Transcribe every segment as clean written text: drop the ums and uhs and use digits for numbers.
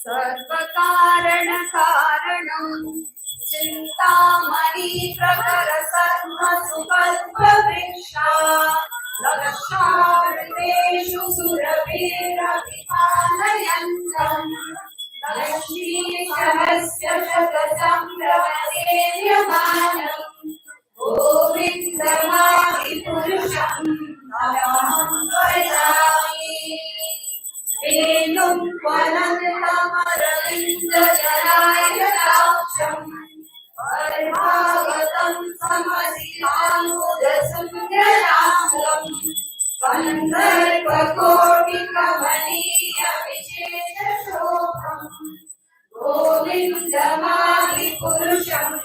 सर्वकारण कारणं चिन्तामणि प्रकर सर्व सुकल्पवृक्षा लक्षावृतेषु सुरभिरभिपालयन्तम् लक्ष्मीशमस्य शतसंभ्रमदेयमानम् गोविन्दमादिपुरुषम् अहं वदामि वेणुं वनन्तमरविन्दजलायताक्षम् पर्भागतं समधिरामुदसुन्दराङ्गम् कन्दर्पकोटिकमनीयविशेषशोभम् गोविन्दमादिपुरुषम्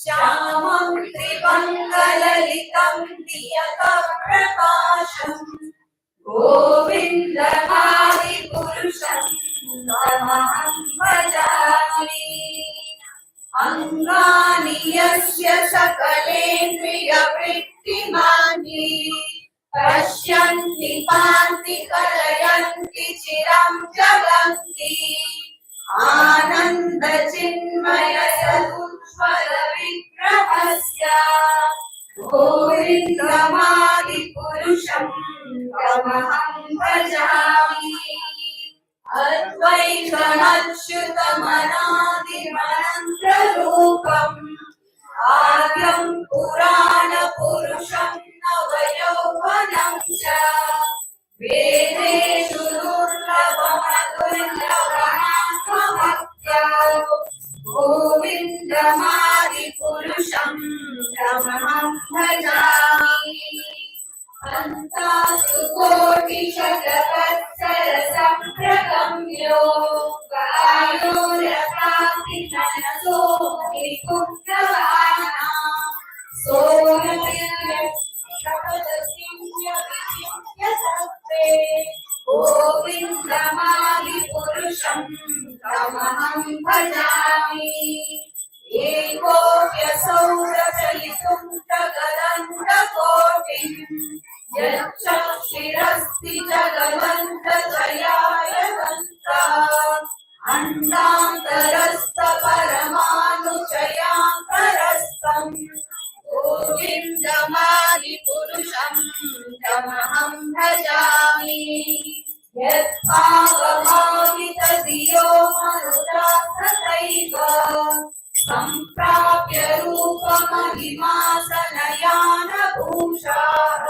श्यामं त्रिभङ्गललितं दियतप्रकाशम् गोविन्दमादिपुरुषं तमहं भजामि अङ्गानि यस्य सकलेन्द्रियवृत्तिमानि पश्यन्ति पान्ति कलयन्ति चिरं जगन्ति आनन्दचिन्मय सदुज्ज्वल विग्रहस्य गोविन्दमादिपुरुषं तमहं भजामि अद्वैतमच्युतमनादिमनन्तरूपम् आद्यं पुराणपुरुषं नवयौवनं च वेदेषु दुर्लभमतुल्यगुणात्मभक्त्या गोविन्दमादिपुरुषं तमहं भजामि अन्तासु कोटिशतवत्सरसम्प्रगम्यो कायो रथाति मनसो विकुप्तवाना गोविन्दमादिपुरुषं तमहं भजामि एकोऽप्यसौ रचयितुं जगदण्डकोटिम् यच्चक्षुरस्ति जगदन्तत्रयायवन्तः अण्डान्तरस्थपरमाणुचयान्तरस्थम् गोविन्दमादिपुरुषं तमहं भजामि यत्पावभावितधियो मनुजातथैव सम्प्राप्य रूपमहिमासनयानभूषाः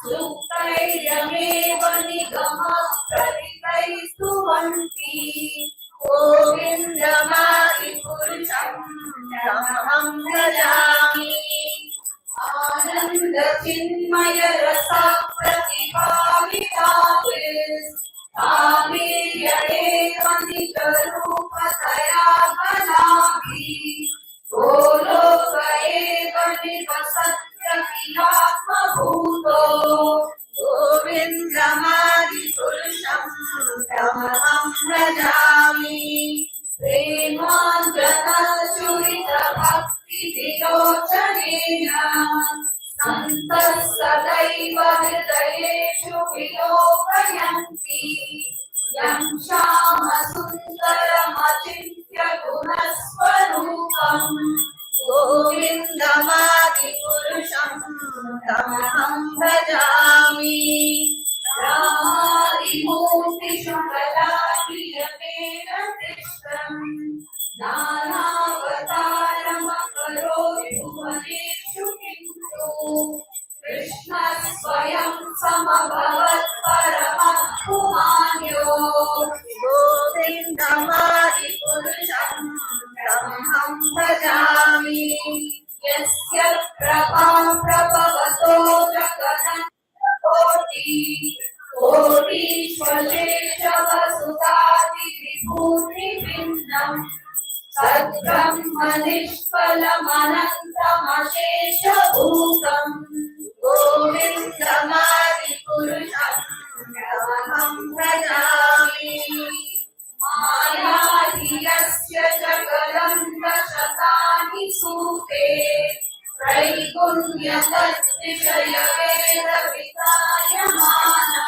सुप्तैर्यमेव निगमः प्रतितैस्तुवन्ति गोविन्दमादिपुरुषं तमहं भजामि आनन्दचिन्मय रसा प्रतिभाविताभिः तामीर्यणेव निजरूपतया बलाभिः गोलोक एव निवसत्यखिलात्मभूतो गोविन्दमादिपुरुषं तमहं भजामि प्रेमाञ्जनचूरितभक्तिविलोचनेन सन्तः सदैव हृदयेषु विलोकयन्ति यं श्यामसुन्दरमचिन्त्य गुणस्वरूपम् गोविन्दमादिपुरुषं तमहं भजामि रामादिमूर्तिषु कलाक्रियतेन दृष्टम् नानावतारमकरोत् भुवनेषु किन्तु कृष्णः स्वयं समभवत् परमः पुमान्यो गोविन्दमादिपुरुषं तमहं भजामि यस्य प्रभां प्रभवतो कोटीश्वरेशवसुधादिविभूतिभिन्नम् तद्ब्रह्म निष्फलमनन्तमशेषभूतम् गोविन्दमादिपुरुषं तमहं भजामि मायाधियस्य जगदन्तशतानि सूते त्रैगुण्यतद्विषयवेदवितायमाना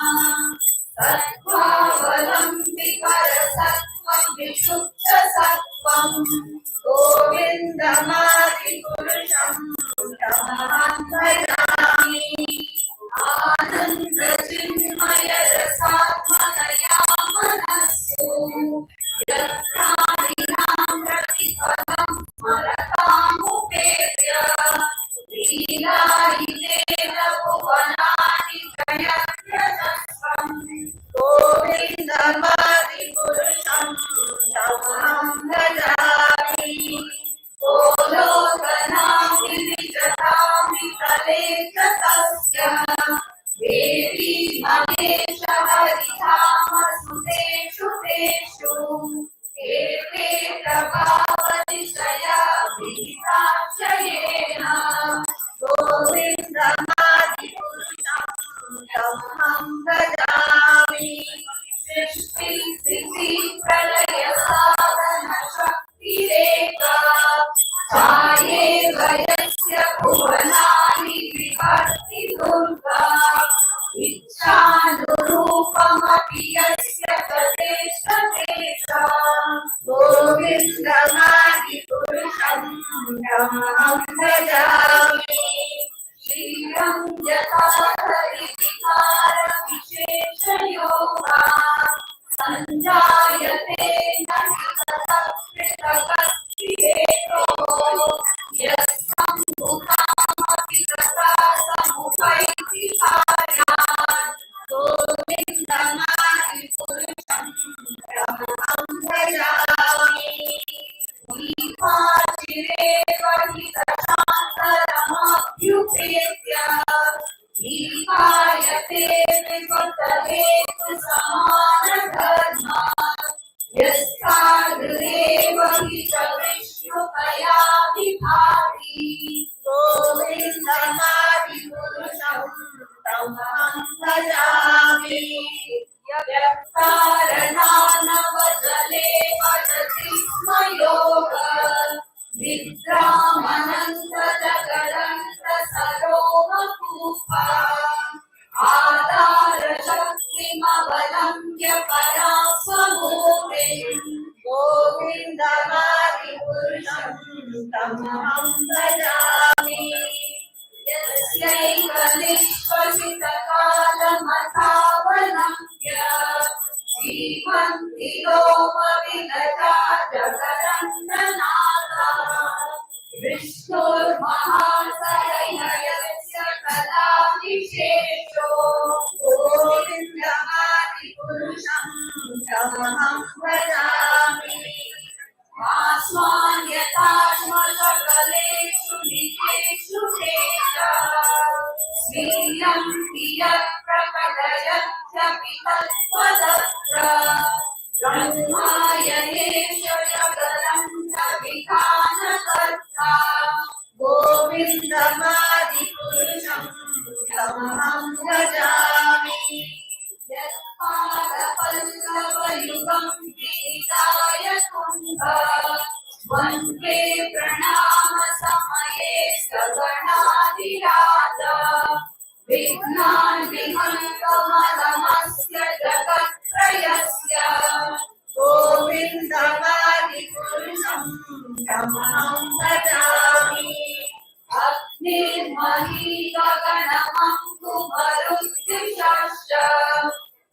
सत्त्वावलम्बिकरसत्त्वं विशुद्धसत्त्वं गोविन्दमादिपुरुषं तमहं भजामि आनन्दचिन्मयरसात्मनया मनस्सु यत्प्राणिनां प्रतिपदं स्मरतामुपेत्य लीलायितेन भुवनानि जयत्यजस्रम् गोविन्दमादिपुरुषं तमहं भजामि गोलोकनाथि विजतामि निश्चयेन गोविन्दमादिपुरुषं तमहं भजामि सृष्टिस्थितिप्रलयसाधनशक्तिरेका सा यस्य भुवनानि विभर्ति दुर्गा इच्छानुरूपमपि यस्य तदेष्टते सा गोविन्दमादिपुरुषं तमहं भजामि श्रीरं यथा हरिविकारविशेषयोगा सञ्जायते न तत्कृतकस्तिरेको यस्सम्मुखमपि तथा समुपैति कार्यात् गोविन्दमादिपुरुषं तमहं भजामि दीपाचिरेव हितशान्तरमभ्युपेत्य दीपायते विपतलेतु समानधर्मा यस्तादृदेव हि च विष्णुतया विभाति गोविन्दमादिपुरुषं तमहं भजामि यत्कारणानवजले वदति स्म योग विद्रामनन्तजगदन्तसरोमकूपा आधारशक्तिमवलम्ब्य परास्वभूमिं गोविन्दमादिपुरुषं तमहं भजामि यस्यैव निष्पशितकालमथावलम्ब्य जीवन्ति लोमविगता जगदन्तनाथा विष्णुर्महासयस्य कदा विशेषो गोविन्दमादिपुरुषं तमहं भजामि आस्मान् यथा सकलेषु निकेषु स्वीयं यत्प्रकटयत्यपि तत्त्वदत्र ब्रह्मायनेश जगदन्तविधानकर्ता गोविन्दमादिपुरुषं तमहं भजामि यत्पादपल्लवयुगं गीताय कुन्द वन्दे प्रणामसमये सगणाधिराजा विघ्नान् विहन्तमलमस्य जगत्त्रयस्य गोविन्दमादिपुरुषं तमहं भजामि अग्निर्मही गगनमङ्कुमरुद्विषश्च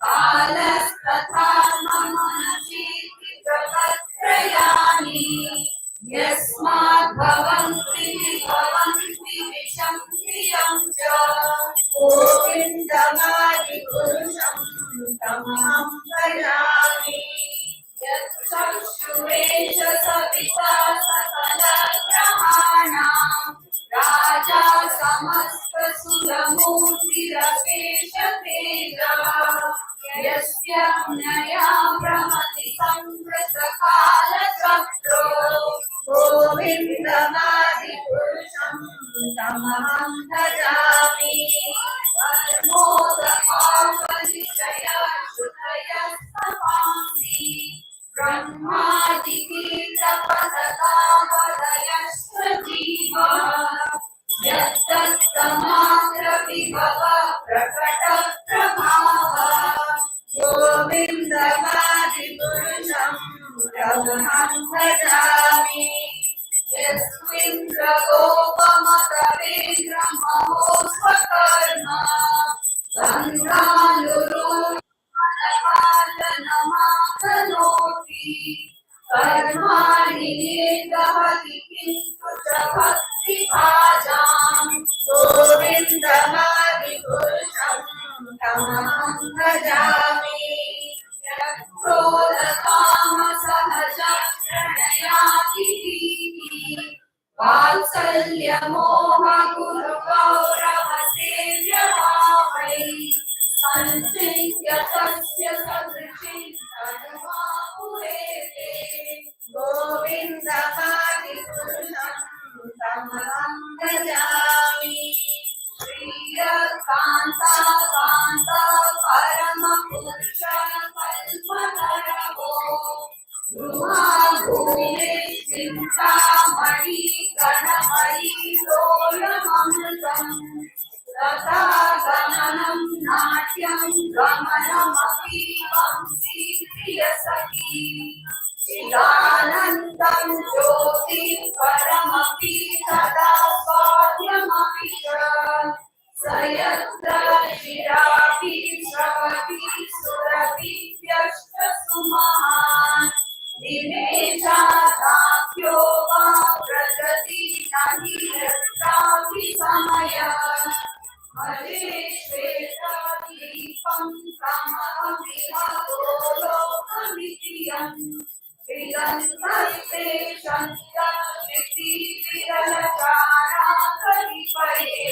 कालस्तथा मम मनसीति जगत्त्रयाणि यस्माद्भवन्ति विभवन्ति विषं प्रियं च गोविन्दमादिपुरुषं तमहं भजामि यच्चक्षुरेष सविता सकलग्रहाणां राजा समस्तसुरमूर्तिरपेश तेजः यस्य ज्ञया भ्रमति संवृतकालचक्रो गोविन्दमादिपुरुषं तमहं भजामि कर्मोदकावलिशया श्रुतयस्तपांसि ब्रह्मादिकीर्तपदकावलयश्च जीवा यत्तत्तमात्रविभव प्रकटप्रभाव गोविन्दमादिपुरुषं तमहं भजामि यस्मिन्द्रगोपमतवेन्द्रमहोस्वकर्म गन्धानुरूपनमातनोति कर्माणि निर्गहति किन्तु च भक्तिभाजां गोविन्दमादिपुरुषं तमहं भजामि यत्क्रोधकामसहजप्रणयातिथीः वात्सल्यमोहगुरुगौरवसेव्यभावै सञ्चिन्त्य तस्य सदृशी तनुमापुरेते गोविन्दमादिपुरुषं भजामि श्रीयकान्ता कान्ता परमपुरुष कल्पतरवो गृहा भूमे चिन्तामणि गणमयि लोलममृतम् तथा गमनं नाट्यं गमनमपि वंशी प्रियसखी चिदानन्दं ज्योति परमपि तदा स्वाद्यमपि च स यत्र शिरापि स्रवति सुरभित्यष्टसु महान् निमेषादाख्यो वा व्रजति न हि यत्रापि समयः हरे श्वेतादीपं कमलमिहतो लोकमितियम् विगन्तस्ते शङ्करिति विरलचारा कतिपये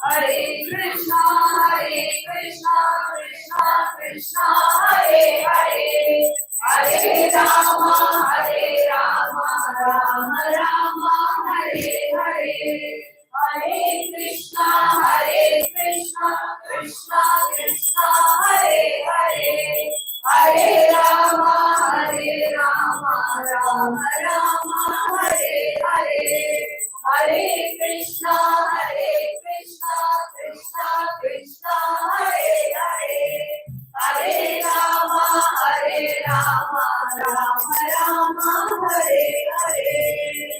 हरे Krishna Krishna Krishna Hare Hare Hare Ram Ram Ram Hare Hare Hare Krishna Krishna Krishna Hare Hare Hare Ram Ram Ram Hare Hare Hare Krishna Krishna Krishna Hare Hare Hare Ram Ram Ram Hare Hare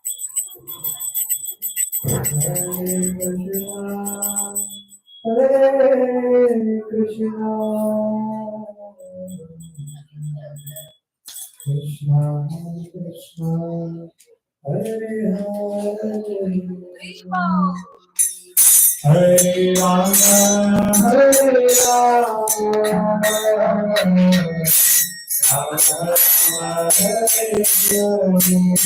Hare Krishna, Krishna Krishna, Hare Hare, Hare Rama, Hare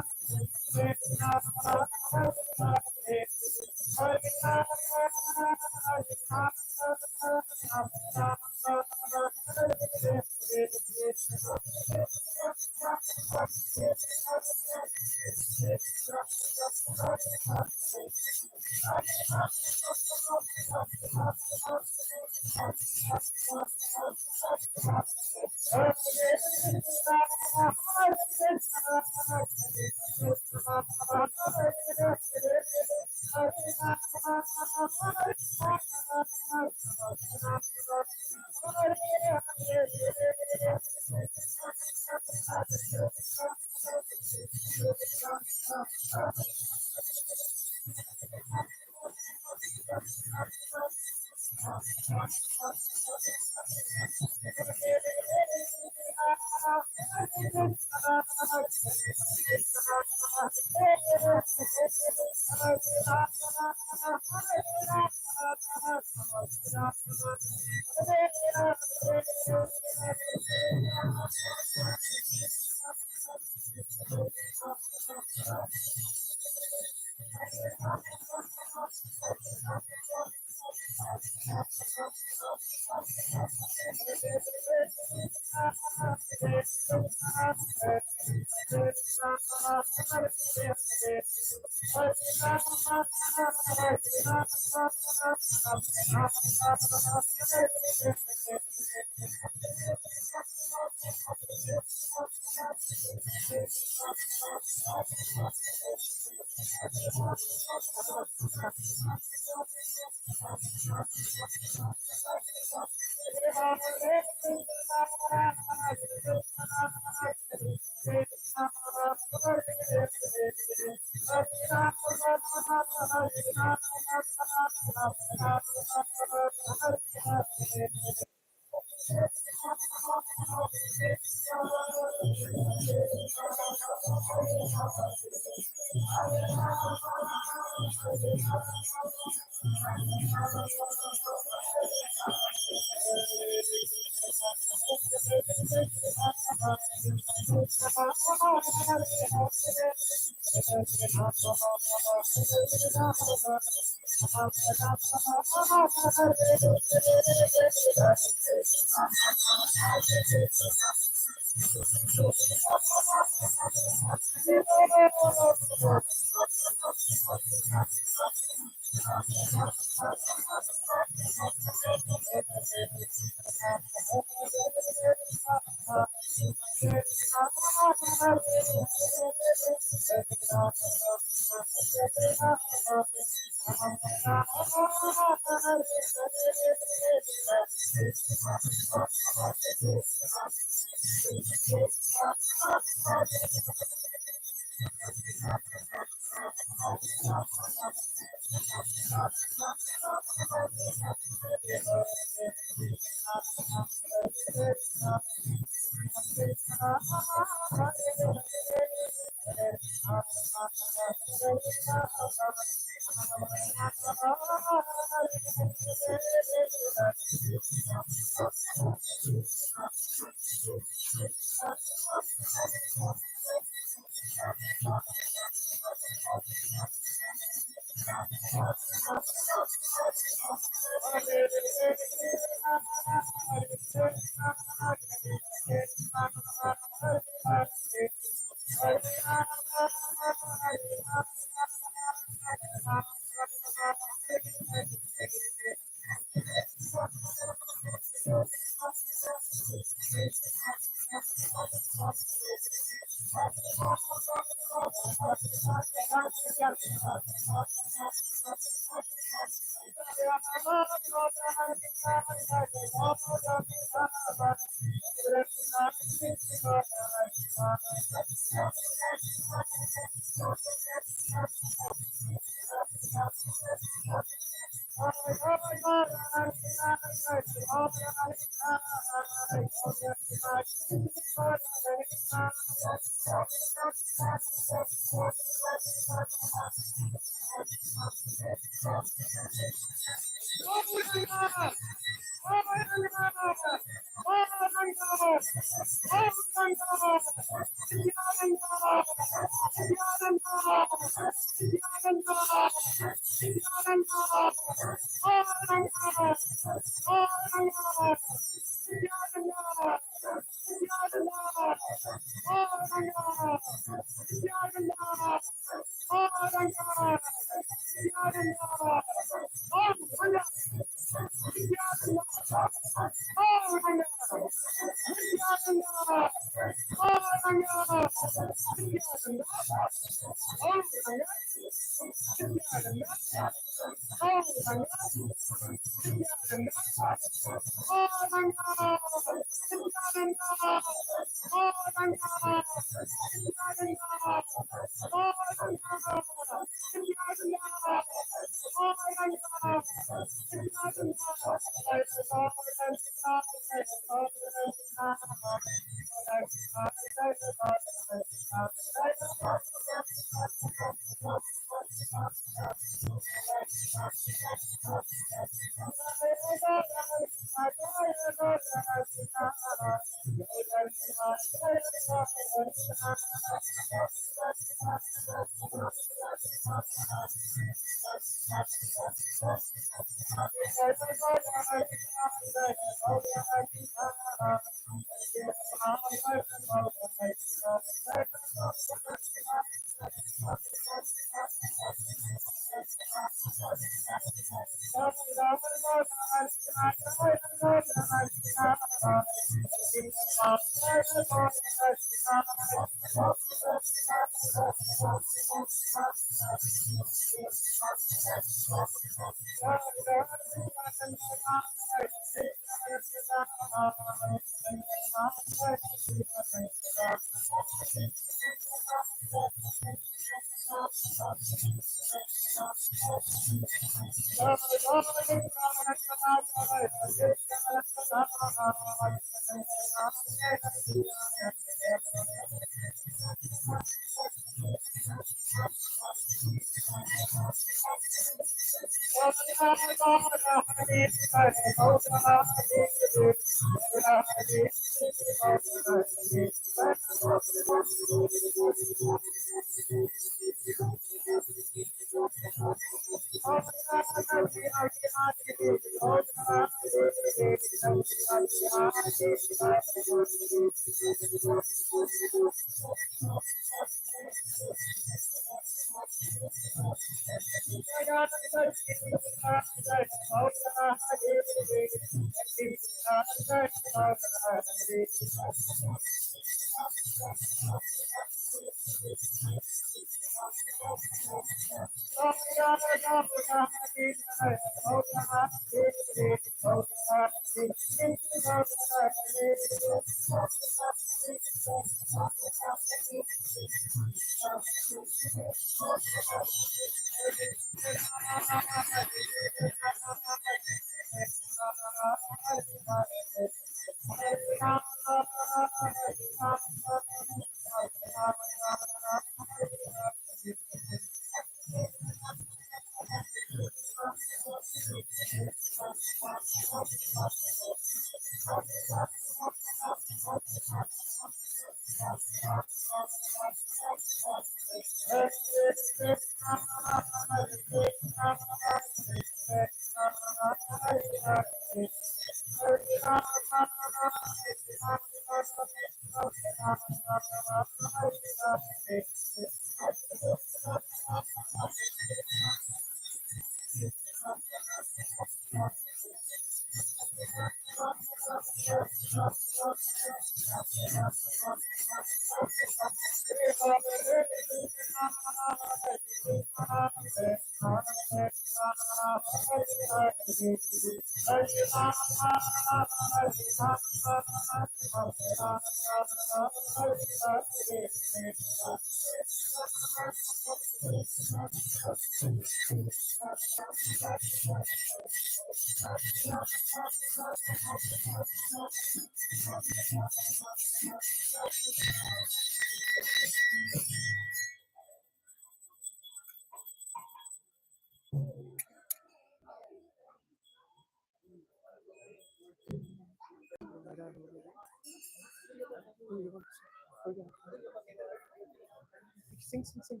Sing, sing, sing.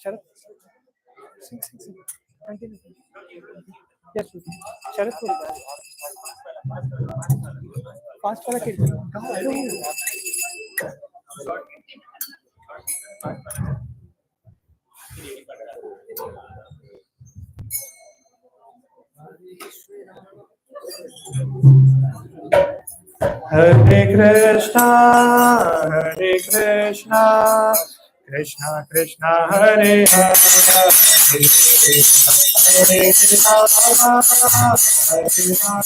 Sharath, sing, sing, sing. Continue. Yes, Sharath, fast for a kid. Come on. Hare Krishna, Krishna Krishna, Hare Hare, Hare Rama, Hare Rama.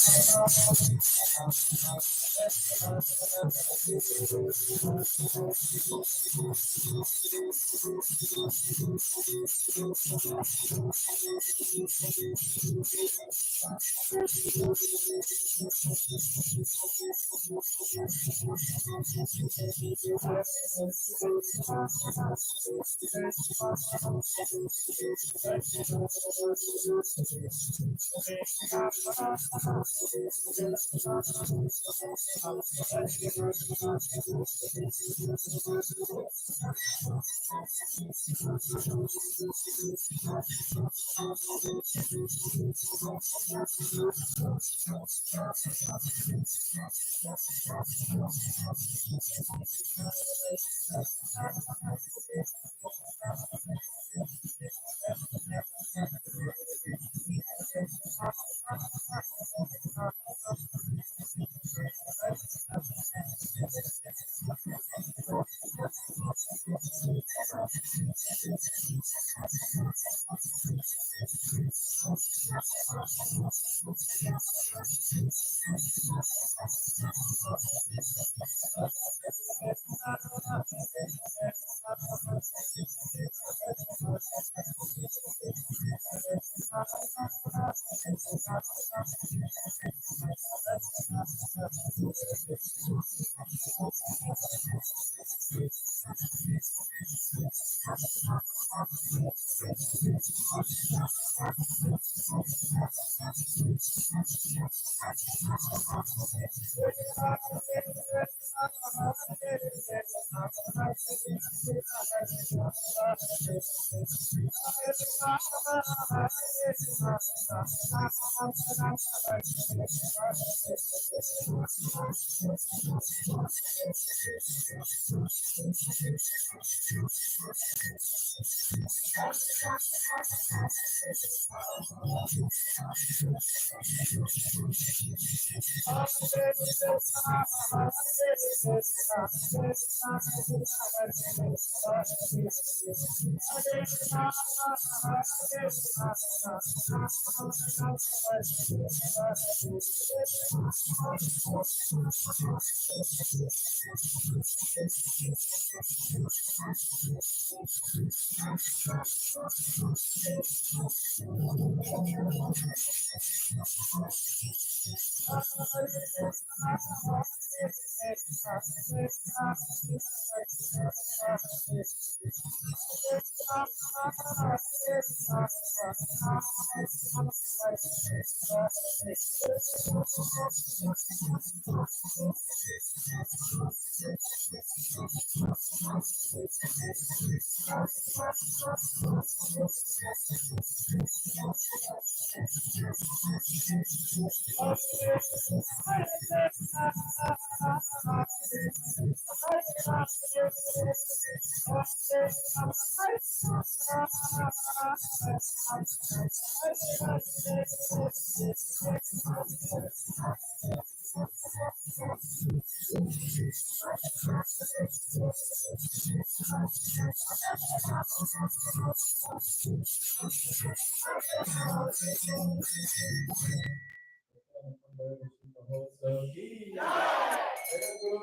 Thank you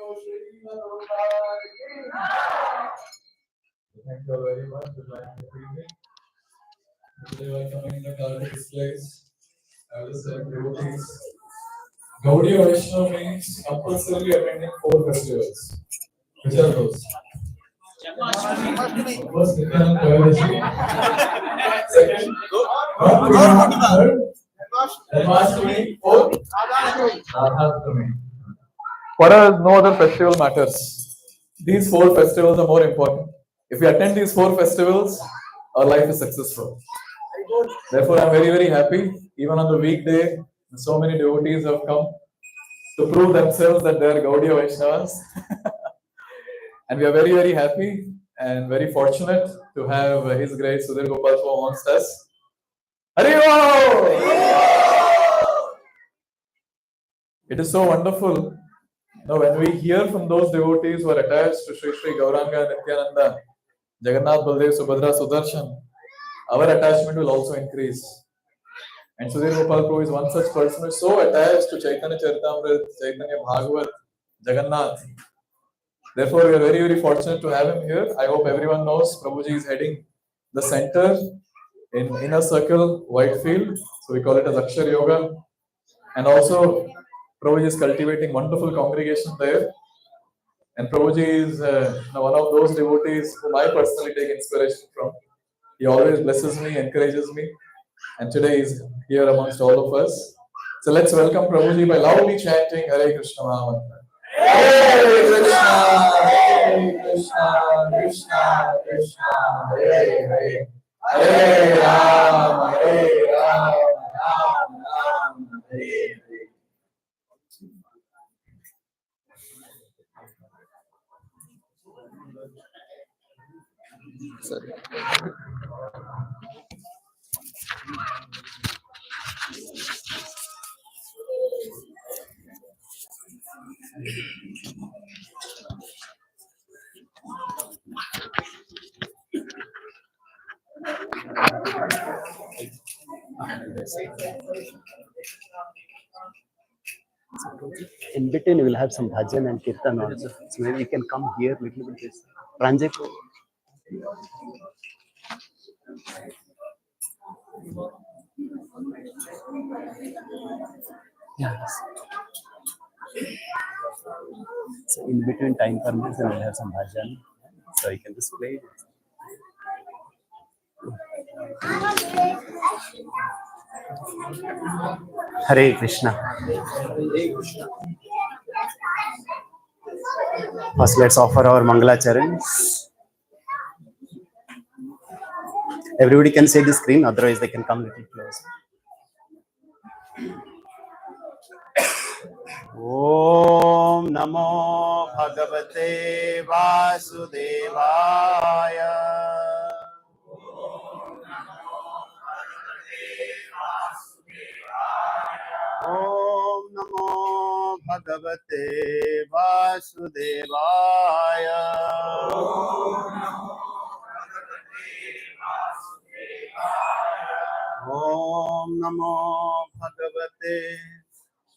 very much for joining the evening. Today we are coming in the culture displays. I will say devotees. Gaudiya Vaishnava means compulsorily attending 4 festivals. Which are those? First, Nityananda Trayodashi. Second, third, Janmashtami. Fourth, Radhatastami. For us, no other festival matters. These 4 festivals are more important. If we attend these 4 festivals, our life is successful. Therefore, I am very, very happy. Even on the weekday, so many devotees have come to prove themselves that they are Gaudiya Vaishnavas. And we are very, very happy and very fortunate to have His Grace Sudhir Gopal amongst us. Hari Om! It is so wonderful. Now, when we hear from those devotees who are attached to Sri Sri Gauranga, Nityananda, Jagannath, Baldev, Subhadra, Sudarshan, our attachment will also increase. And Sudhir Gopal Prabhu is one such person who is so attached to Chaitanya Charitamrita, Chaitanya Bhagavat, Jagannath. Therefore, we are very, very fortunate to have him here. I hope everyone knows Prabhuji is heading the center in Inner Circle, Whitefield. So we call it as Akshar Yoga. And also, Prabhuji is cultivating wonderful congregation there. And Prabhuji is one of those devotees whom I personally take inspiration from. He always blesses me, encourages me. And today he is here amongst all of us. So let's welcome Prabhuji by loudly chanting Hare Krishna Mahamantra. Hare Krishna, Hare Krishna, Krishna Krishna, Hare Hare, Hare Ram, Hare Ram, Ram Ram, Hare Hare. Sorry. In between, we will have some bhajan and kirtan also. So maybe you can come here little bit. This Pranjit. Yes. So in between time permits, and we'll have some bhajan. So you can just play. Hare Krishna. First, let's offer our Mangalacharan. Everybody can see the screen, otherwise they can come a little close. Om Namo Bhagavate Vasudevaya. Om Namo Bhagavate Vasudevaya. Om Namo Bhagavate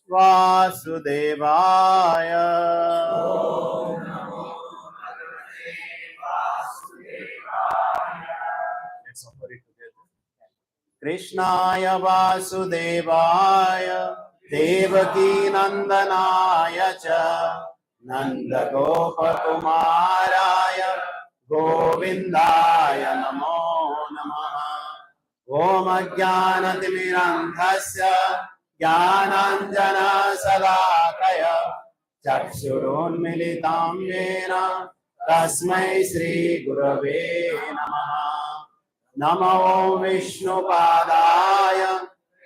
Vasudevaya. Let's offer it together. Krishnaya Vasudevaya Devaki Nandanaya cha Nanda Gopa Kumaraya Govindaya Namo Namaha. Om Ajnana Timirandhasya Jnananjana Salakaya Chakshurunmilitam Yena Tasmai Shri Gurave Namaha. Namo Vishnu Padaya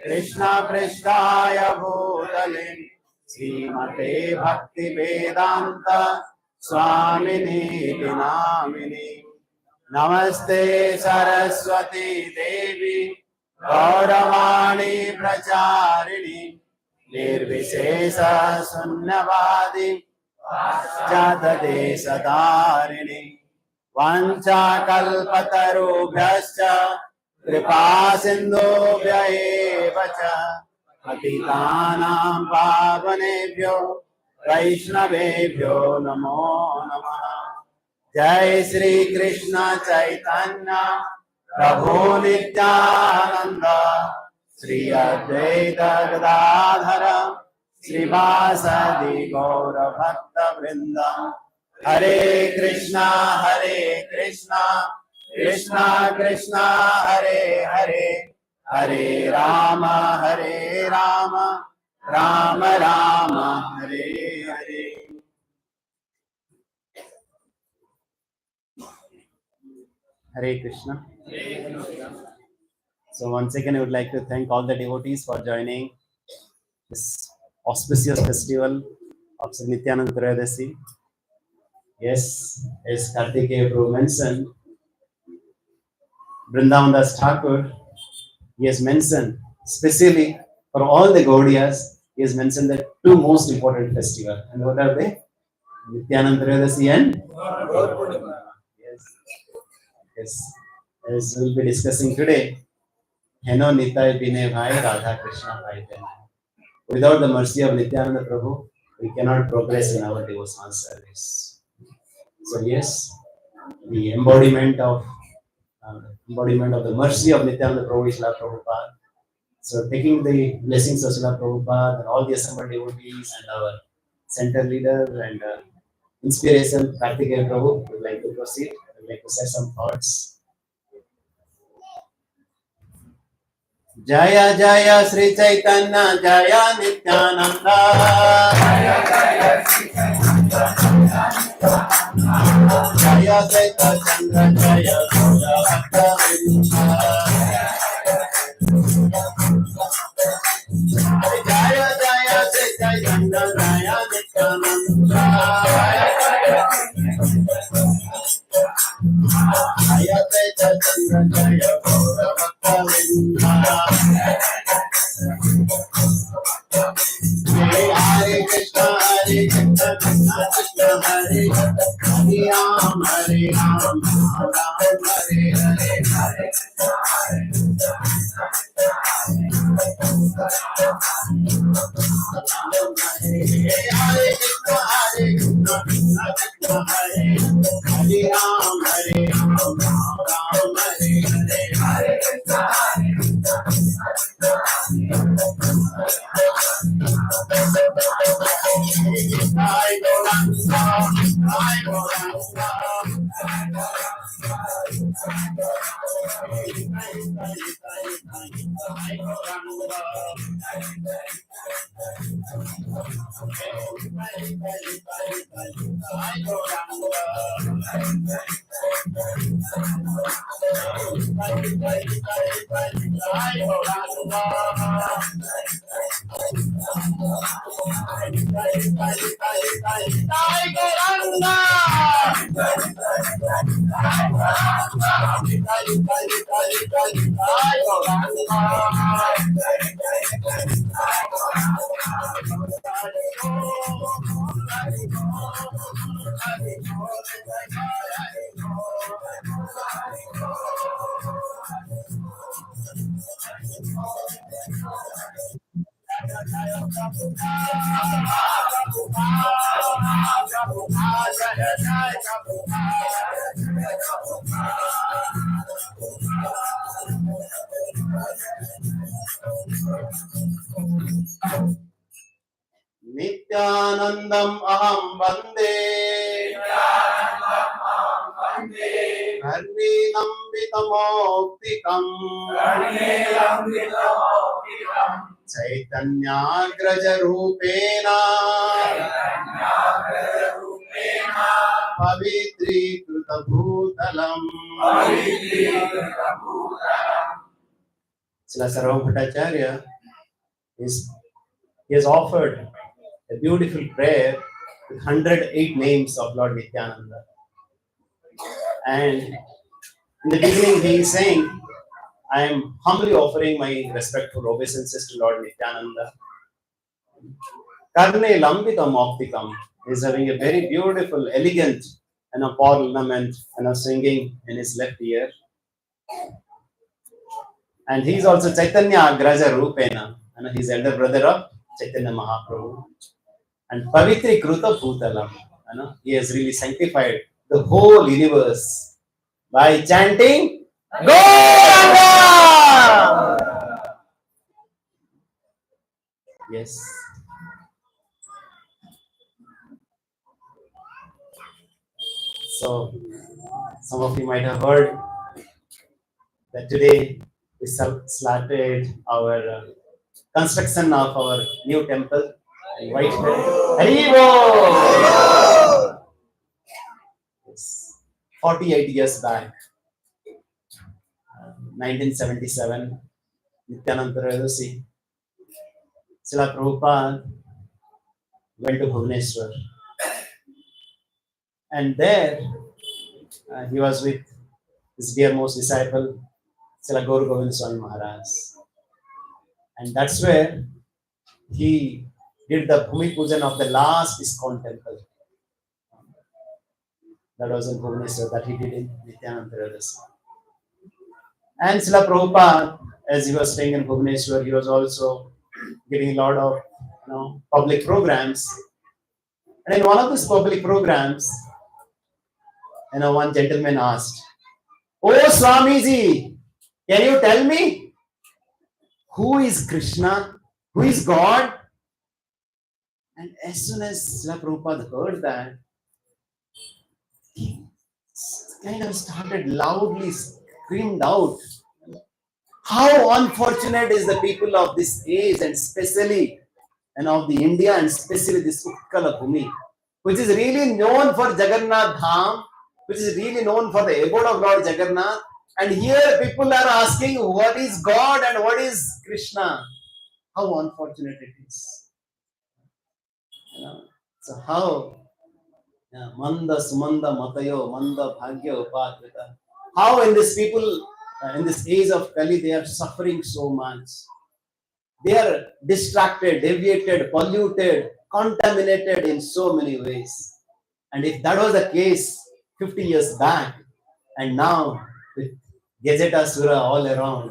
Krishna Prishtaya Bhutale Srimate Bhakti Vedanta Swamini Namini. Namaste Saraswati Devi Gauravani Pracharini Nirvishesha Sunyavadi Jatade Sadarini Vancha Kalpatarubhyascha Kripa Sindhubhya eva cha Patitanam Pavanebhyo वैष्णवेभ्यो नमो नमः। जय श्री कृष्ण चैतन्य प्रभु नित्यानंद श्री अद्वैत गदाधर श्रीवासदि गौर भक्त वृंद। हरे कृष्णा कृष्णा कृष्णा हरे हरे, हरे Ram Ram Ram Hare Hare. Hare Krishna. So once again, I would like to thank all the devotees for joining this auspicious festival of Sri Nityananda Trayodashi. Yes, as Kartikeya Prabhu mentioned, Vrindavan Das Thakur, he has mentioned, especially for all the Gaudiyas, he has mentioned the two most important festivals. And what are they? Nityananda Trayodashi and yes, yes. As we'll be discussing today, Heno Nitai Bine Bhai Radha Krishna Bhai Bine. Without the mercy of Nityananda Prabhu, we cannot progress in our devotional service. So yes, the embodiment of the mercy of Nityananda Prabhu is Srila Prabhupada. So taking the blessings of Srila Prabhupada and all the assembled devotees and our center leader and inspiration Kartikeya Prabhu, we would like to proceed. We would like to say some thoughts. Jaya Jaya Sri Chaitanya Jaya Nityananda. Jaya Chaitanya Jaya Gaura Bhakta Vrinda. Jaya Jaya Sri Chaitanya Jaya Nityananda. Jaya Chaitanya Jaya Gaura Bhakta Vrinda. Hare Krishna Krishna Krishna Hare Hare Ram Hare Hare. Nityanandam aham bande Karni Nambitamoktikam Chaitanyagraja Rupena Pavitri Krita Bhutalam. Srila Sarvam Bhattacharya he has offered a beautiful prayer with 108 names of Lord Nityananda. And in the beginning he is saying, I am humbly offering my respectful obeisances to Lord Nityananda. Karne Lambita Moktikam is having a very beautiful, elegant and a ornament and a singing in his left ear. And he is also Chaitanya Agraja Rupena, and he is elder brother of Chaitanya Mahaprabhu. and Pavitri Kruta Bhutalam. He has really sanctified the whole universe by chanting Gauranga! Yes. So, some of you might have heard that today we started our construction of our new temple in Whitehead. Haribo! Yes. 48 years back, 1977, Nityananda Trayodashi, Srila Prabhupada went to Bhubaneswar. And there he was with his dearmost disciple, Srila Gaur Govind Swami Maharaj. And that's where he did the Bhumi Pujan of the last ISKCON temple. That was in Bhubaneswar, that he did in Nityananda Trayodashi. And Srila Prabhupada, as he was staying in Bhubaneswar, he was also giving a lot of public programs. And in one of these public programs, one gentleman asked, "Oh Swamiji, can you tell me who is Krishna? Who is God?" And as soon as Srila Prabhupada heard that, he kind of started loudly screamed out, "How unfortunate is the people of this age, and especially of the India, and especially this Utkala Bhumi, which is really known for Jagannath Dham, which is really known for the abode of Lord Jagannath. And here people are asking what is God and what is Krishna. How unfortunate it is." So how Manda Sumanda Matayo Manda Bhagya Upatrita. How in this people, in this age of Kali, they are suffering so much. They are distracted, deviated, polluted, contaminated in so many ways. And if that was the case 50 years back, and now with Gazeta Sura all around,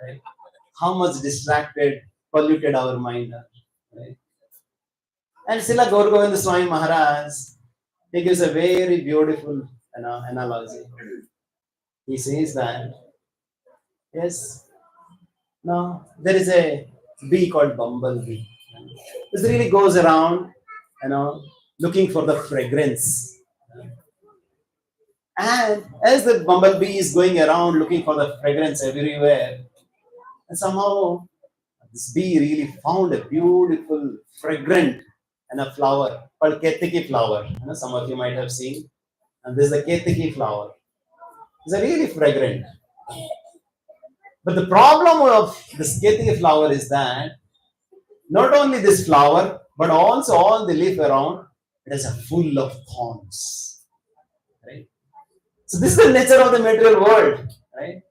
right, how much distracted, polluted our mind are. Right? And Srila Gaur Govind Swami Maharaj, he gives a very beautiful analogy. He says that, yes, now there is a bee called bumblebee. This really goes around, looking for the fragrance. And as the bumblebee is going around looking for the fragrance everywhere, and somehow this bee really found a beautiful, fragrant flower called Ketiki flower. Some of you might have seen. And this is the Ketiki flower. It's a really fragrant. But the problem of this Ketiki flower is that not only this flower, but also all the leaf around, it is full of thorns. Right? So this is the nature of the material world. Right?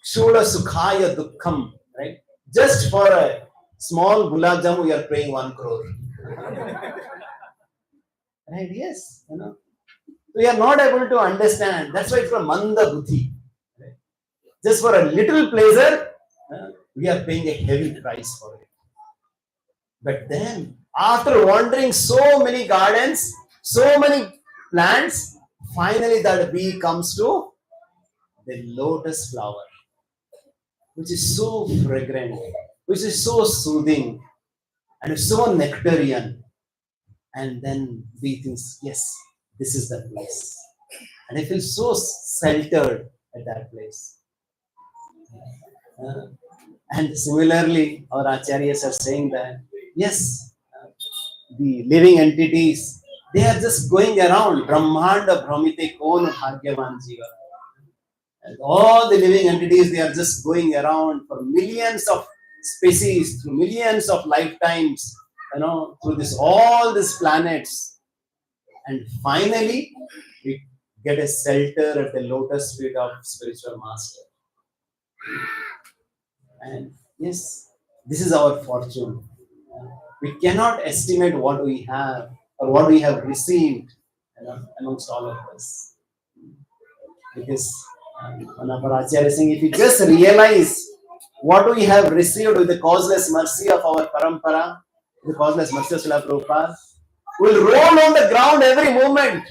Shula Sukhaya Dukkham. Right? Just for a small gulab jamun, you are paying 1 crore. Right? Yes. We are not able to understand. That's why it's called Manda Buddhi. Right? Just for a little pleasure, we are paying a heavy price for it. But then, after wandering so many gardens, so many plants, finally that bee comes to the lotus flower, which is so fragrant, which is so soothing, and so nectarian. And then bee thinks, yes, this is the place. And I feel so sheltered at that place. And similarly, our acharyas are saying that, yes, the living entities, they are just going around. Brahmanda Brahmite Kon Bhagyavan Jiva. And all the living entities, they are just going around for millions of species, through millions of lifetimes, through all these planets. And finally, we get a shelter at the lotus feet of spiritual master. And yes, this is our fortune. We cannot estimate what we have or what we have received amongst all of us. Because one of our acharyas is saying, if you just realize what we have received with the causeless mercy of our parampara, the causeless mercy of Srila Prabhupada, will roll on the ground every moment.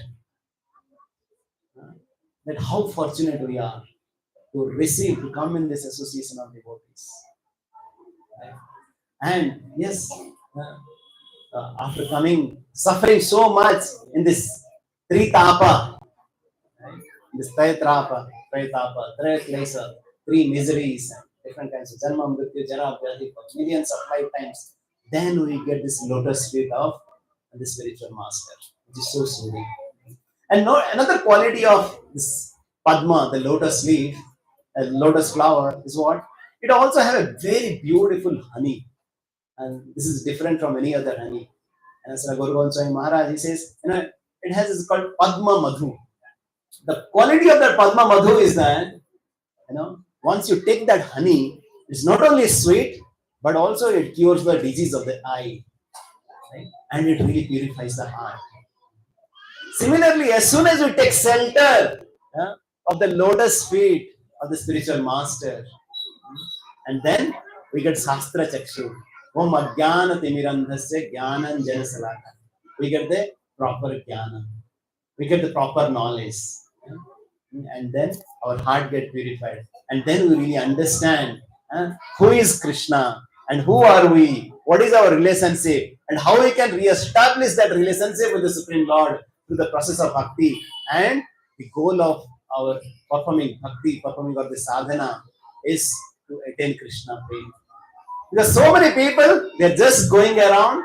That how fortunate we are to receive, to come in this association of devotees. And yes, after coming, suffering so much in this Tritapa, this Trayatapa, Trayatapa, three miseries, different kinds of Janma, Mrityu, Jara, Vyadhi, millions of lifetimes, then we get this lotus feet of the spiritual master, which is so soothing. And another quality of this Padma, the lotus leaf, lotus flower, is what? It also has a very beautiful honey. And this is different from any other honey. And as Guru Goswami Maharaj, he says, it has it's called Padma Madhu. The quality of that Padma Madhu is that, once you take that honey, it's not only sweet, but also it cures the disease of the eye. Right? And it really purifies the heart. Similarly, as soon as we take shelter of the lotus feet of the spiritual master, and then we get Shastra Chakshu. Om Ajnana Timirandhasya Jnanam Janasalaka. We get the proper Jnana. We get the proper knowledge. And then our heart gets purified. And then we really understand who is Krishna and who are we, what is our relationship, and how we can re-establish that relationship with the Supreme Lord through the process of bhakti. And the goal of our performing bhakti, performing of the sadhana is to attain Krishna prema. Because so many people, they're just going around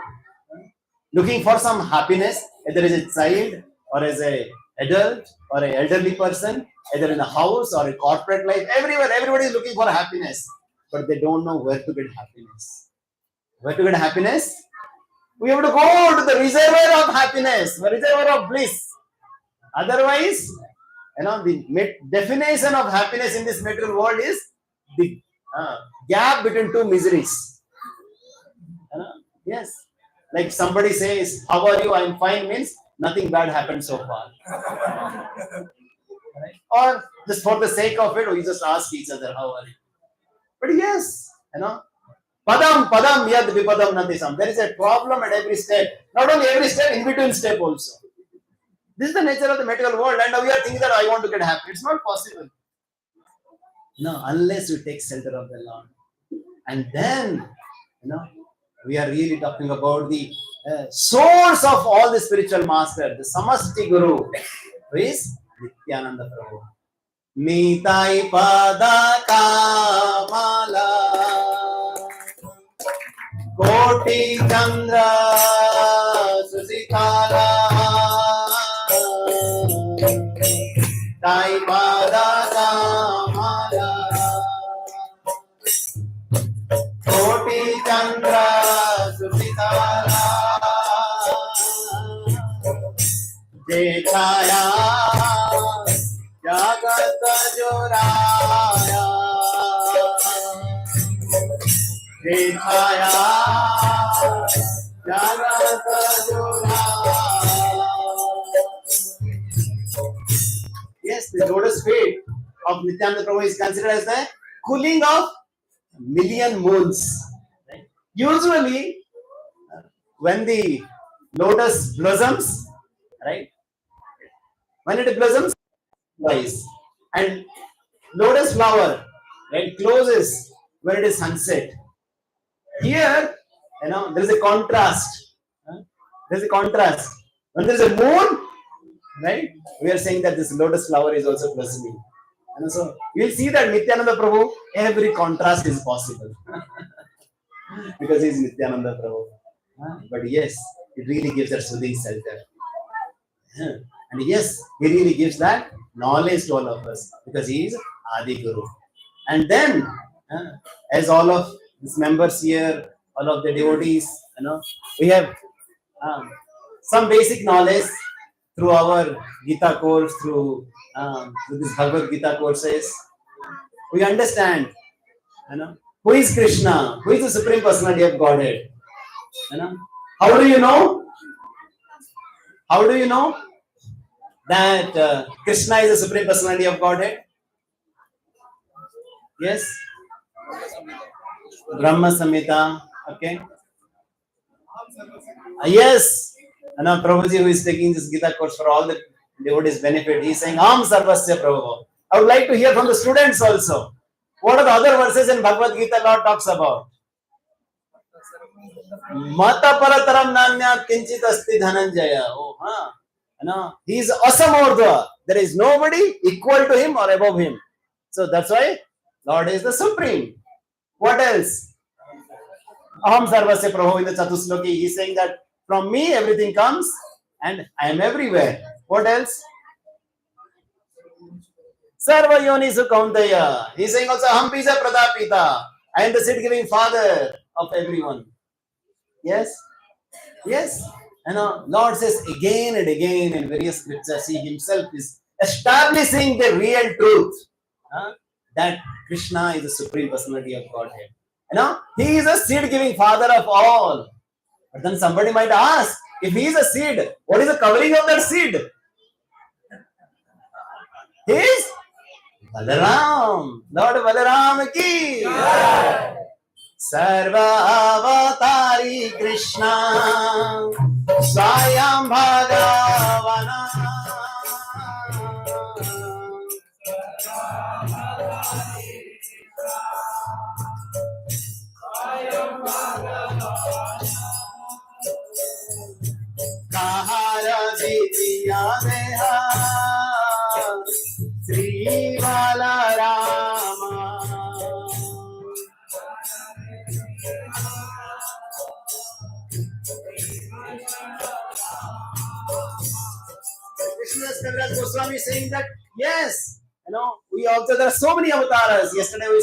looking for some happiness, either as a child or as an adult or an elderly person, either in a house or a corporate life. Everywhere, everybody is looking for happiness, but they don't know where to get happiness. Where to get happiness? We have to go to the reservoir of happiness, the reservoir of bliss. Otherwise, the definition of happiness in this material world is the gap between two miseries. Yes. Like somebody says, how are you? I'm fine means nothing bad happened so far. Right? Or just for the sake of it, we just ask each other, how are you? But yes, padam yad vipadam natisam. There is a problem at every step. Not only every step, in between step also. This is the nature of the material world, and now we are thinking that I want to get happy. It's not possible. No, unless you take shelter of the Lord. And then, we are really talking about the source of all the spiritual master, the Samasti Guru, who is Nityananda Prabhu. Nitai Pada Kamala Koti Chandra Susikala Nitai Pada Kamala Koti Chandra Susikala Dekhaya Jagat Joraya Dekhaya Jagat Joraya. Yes, the lotus feet of Nityananda Prabhu is considered as the cooling of million moons. Right? Usually, when the lotus blossoms, right? When it blossoms, rise. And lotus flower, right, closes when it is sunset. Here, there is a contrast. There is a contrast. When there is a moon, right, we are saying that this lotus flower is also blossoming. And so you will see that Nityananda Prabhu, every contrast is possible. Because he is Nityananda Prabhu. But yes, it really gives that soothing shelter. And yes, he really gives that knowledge to all of us because he is Adi Guru. And then, as all of these members here, all of the devotees, we have some basic knowledge through our Gita course, through this Bhagavad Gita courses. We understand, who is Krishna, who is the Supreme Personality of Godhead. How do you know? How do you know that Krishna is the Supreme Personality of Godhead? Yes? Brahma Samhita, okay? Yes. And now Prabhuji, who is taking this Gita course for all the devotees' benefit, he is saying, Am Sarvasya Prabhu. I would like to hear from the students also. What are the other verses in Bhagavad Gita Lord talks about? Mata parataram nanyat kinchit asti dhananjaya. Oh, huh. He is awesome Urdhva. There is nobody equal to him or above him. So that's why Lord is the supreme. What else? Aham sarvasya prabhu in the Chatusloki. He is saying that from me everything comes and I am everywhere. What else? Sarva yonisu kauntaya. He is saying also aham bija pradapita. I am the seed giving father of everyone. Yes? Yes. Lord says again and again in various scriptures, he himself is establishing the real truth that Krishna is the supreme personality of Godhead. He is a seed giving father of all. But then somebody might ask, if he is a seed, what is the covering of that seed? He is Balaram. Lord Balaram ki. Sarva-avatari Krishna Swayam Bhagavana Kahara Vidya Deha Sri Balarama. Krishnadas Kaviraj Goswami is saying that yes, we observe there are so many avatars. Yesterday we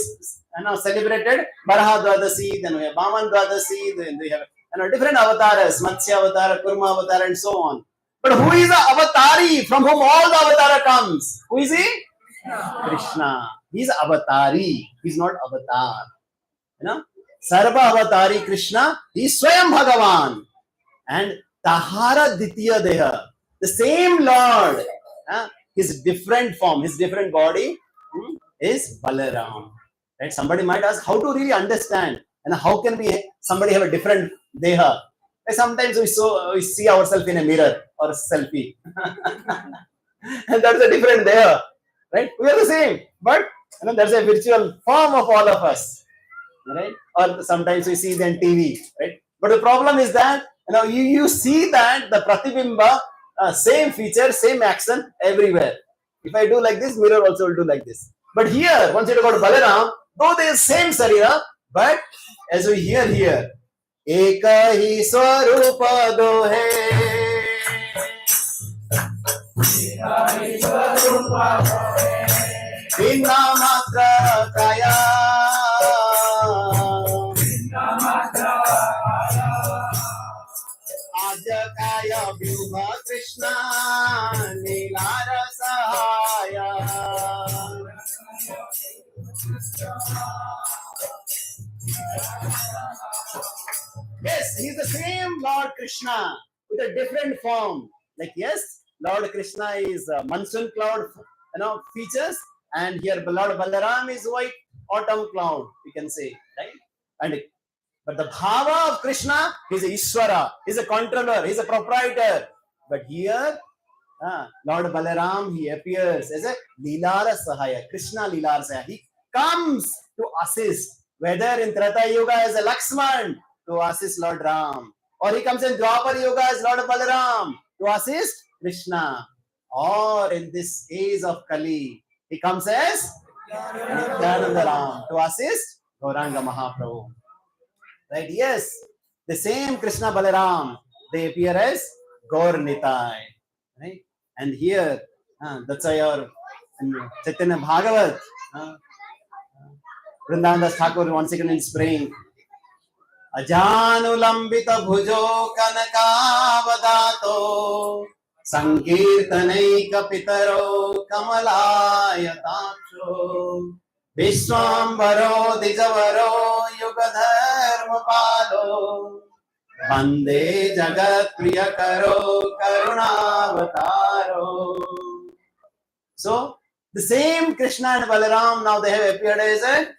celebrated Baraha Dwadasi, then we have Vaman Dwadasi, then we have different avatars, Matsya Avatar, Kurma Avatar, and so on. But who is the avatari from whom all the avatar comes? Who is he? Krishna. He is avatari. He is not avatar. Sarva avatari Krishna. He is Swayam Bhagavan. And Tahara Ditya Deha. The same Lord, his different form, his different body is Balaram. Right? Somebody might ask how to really understand and how can somebody have a different Deha. Like sometimes we see ourselves in a mirror or a selfie. And that's a different Deha. Right? We are the same. But there's a virtual form of all of us. Right? Or sometimes we see it on TV. Right? But the problem is that you see that the Pratibimba, same feature, same action everywhere. If I do like this, mirror also will do like this. But here, once you talk about Balaram, though they are same Sarira, but as we hear here, Eka hi swarupa dohe. Vinna matra kaya. Ajakaya Vyuha Krishna Nilara Sahaya. Yes, he is the same Lord Krishna with a different form. Like yes, Lord Krishna is monsoon cloud, features, and here Lord Balaram is white autumn cloud. We can say, right? But the bhava of Krishna, he is a Ishvara, he is a controller, he is a proprietor. But here, Lord Balaram, he appears as a Lilara Sahaya, Krishna Lilara Sahaya. He comes to assist, whether in Treta Yuga as a Lakshman to assist Lord Ram, or he comes in Dwapar Yuga as Lord Balaram to assist Krishna, or in this age of Kali, he comes as Nityananda Ram to assist Gauranga Mahaprabhu. Right? Yes, the same Krishna Balaram, they appear as Gaur Nitai. Right? And here, that's why our Chaitanya Bhagavat, Vrindavan Thakur once again is praying, Ajanulambita bhujo kanakavadato Sankirtanaika pitaro kamalayataksho Vishwambaro Dijavaro Yugadharma Palo Bande Jagat Priyakaro Karunavataro. So, the same Krishna and Balaram, now they have appeared as a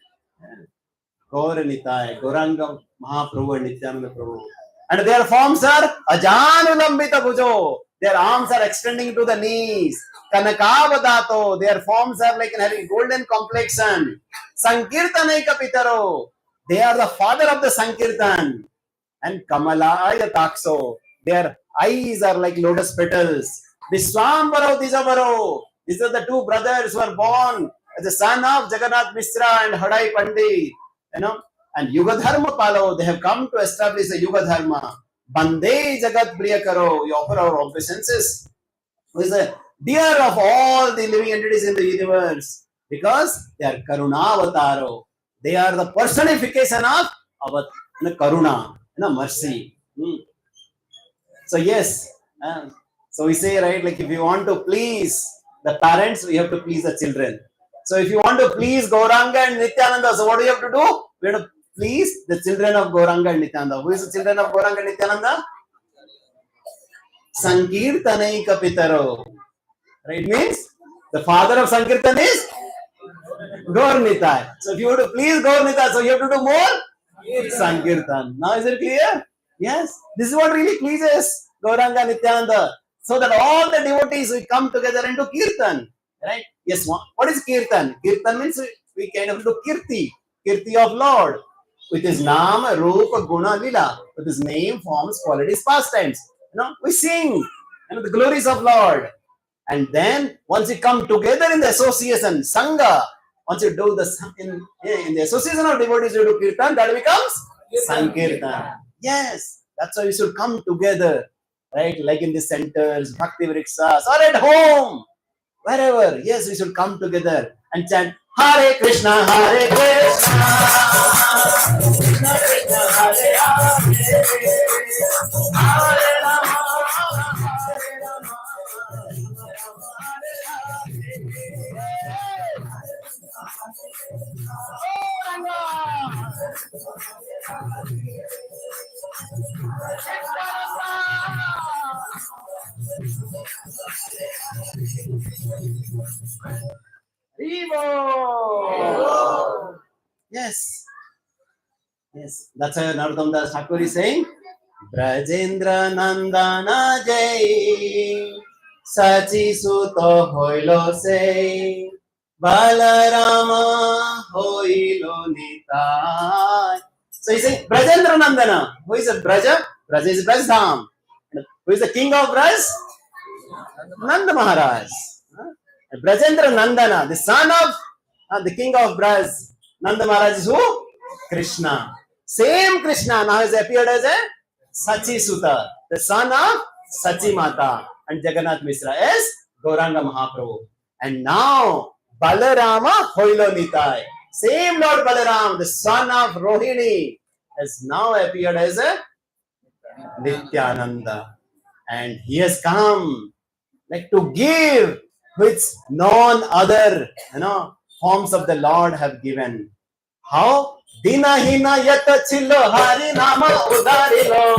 Gaur Nitai, Gauranga Mahaprabhu and Nityananda Prabhu. And their forms are Ajanulambita Bhujo. Their arms are extending to the knees. Kanakavadato. Their forms are like having golden complexion. Sankirtanaika Pitaro. They are the father of the Sankirtan. And Kamalaya Takso. Their eyes are like lotus petals. Viswambaro Dijabaro. These are the two brothers who are born as the son of Jagannath Mishra and Hadai Pandit. You know, and Yuga Dharma Palo, they have come to establish the Yuga Dharma. Bande Jagat Priyakaro, we offer our obeisances, who is the dear of all the living entities in the universe, because they are Karunavataro. They are the personification of our Karuna, mercy. So, yes, so we say, right, like if you want to please the parents, we have to please the children. So, if you want to please Gauranga and Nityananda, so what do you have to do? We have to please the children of Gauranga and Nityananda. Who is the children of Gauranga and Nityananda? Sankirtanaika Pitaro. Right? Means the father of Sankirtan is Gaur Nitai. So if you want to please Gaur Nitai, so you have to do more Sankirtan. Now is it clear? Yes. This is what really pleases Gauranga and Nityananda. So that all the devotees will come together into Kirtan. Right? Yes. What is Kirtan? Kirtan means we kind of do Kirti. Kirti of Lord. With his Nama, Rupa, Guna, Lila. With his name, forms, qualities, pastimes. We sing the glories of Lord. And then once you come together in the association, Sangha, once you do in the association of devotees, you do Kirtan, that becomes Sankirtan. Yes, that's why we should come together, right? Like in the centers, Bhakti Vrikshas, or at home, wherever. Yes, we should come together and chant Hare Krishna, Hare Krishna, Krishna Krishna, Hare Hare, Hare Rama, Hare Rama, Yes. Yes. That's why Narottam Thakur is saying, Brajendra Nandana Jai, Sachi Suto Hoilo Se, Balarama Hoilo Nitai. So he's saying, Brajendra Nandana. Who is a Braja? Braja is Brajdham. Who is the king of Braj? Nanda Maharaj. Brajendra Nandana, the son of the king of Braj. Nanda Maharaj is who? Krishna. Same Krishna now has appeared as a Sachi Suta, the son of Sachi Mata, and Jagannath Mishra is Gauranga Mahaprabhu. And now Balarama Hoilo Nitai, same Lord Balaram, the son of Rohini, has now appeared as a Nityananda. And he has come like to give which none other forms of the Lord have given. How? Dina hina yata chillo hari nama udarilo.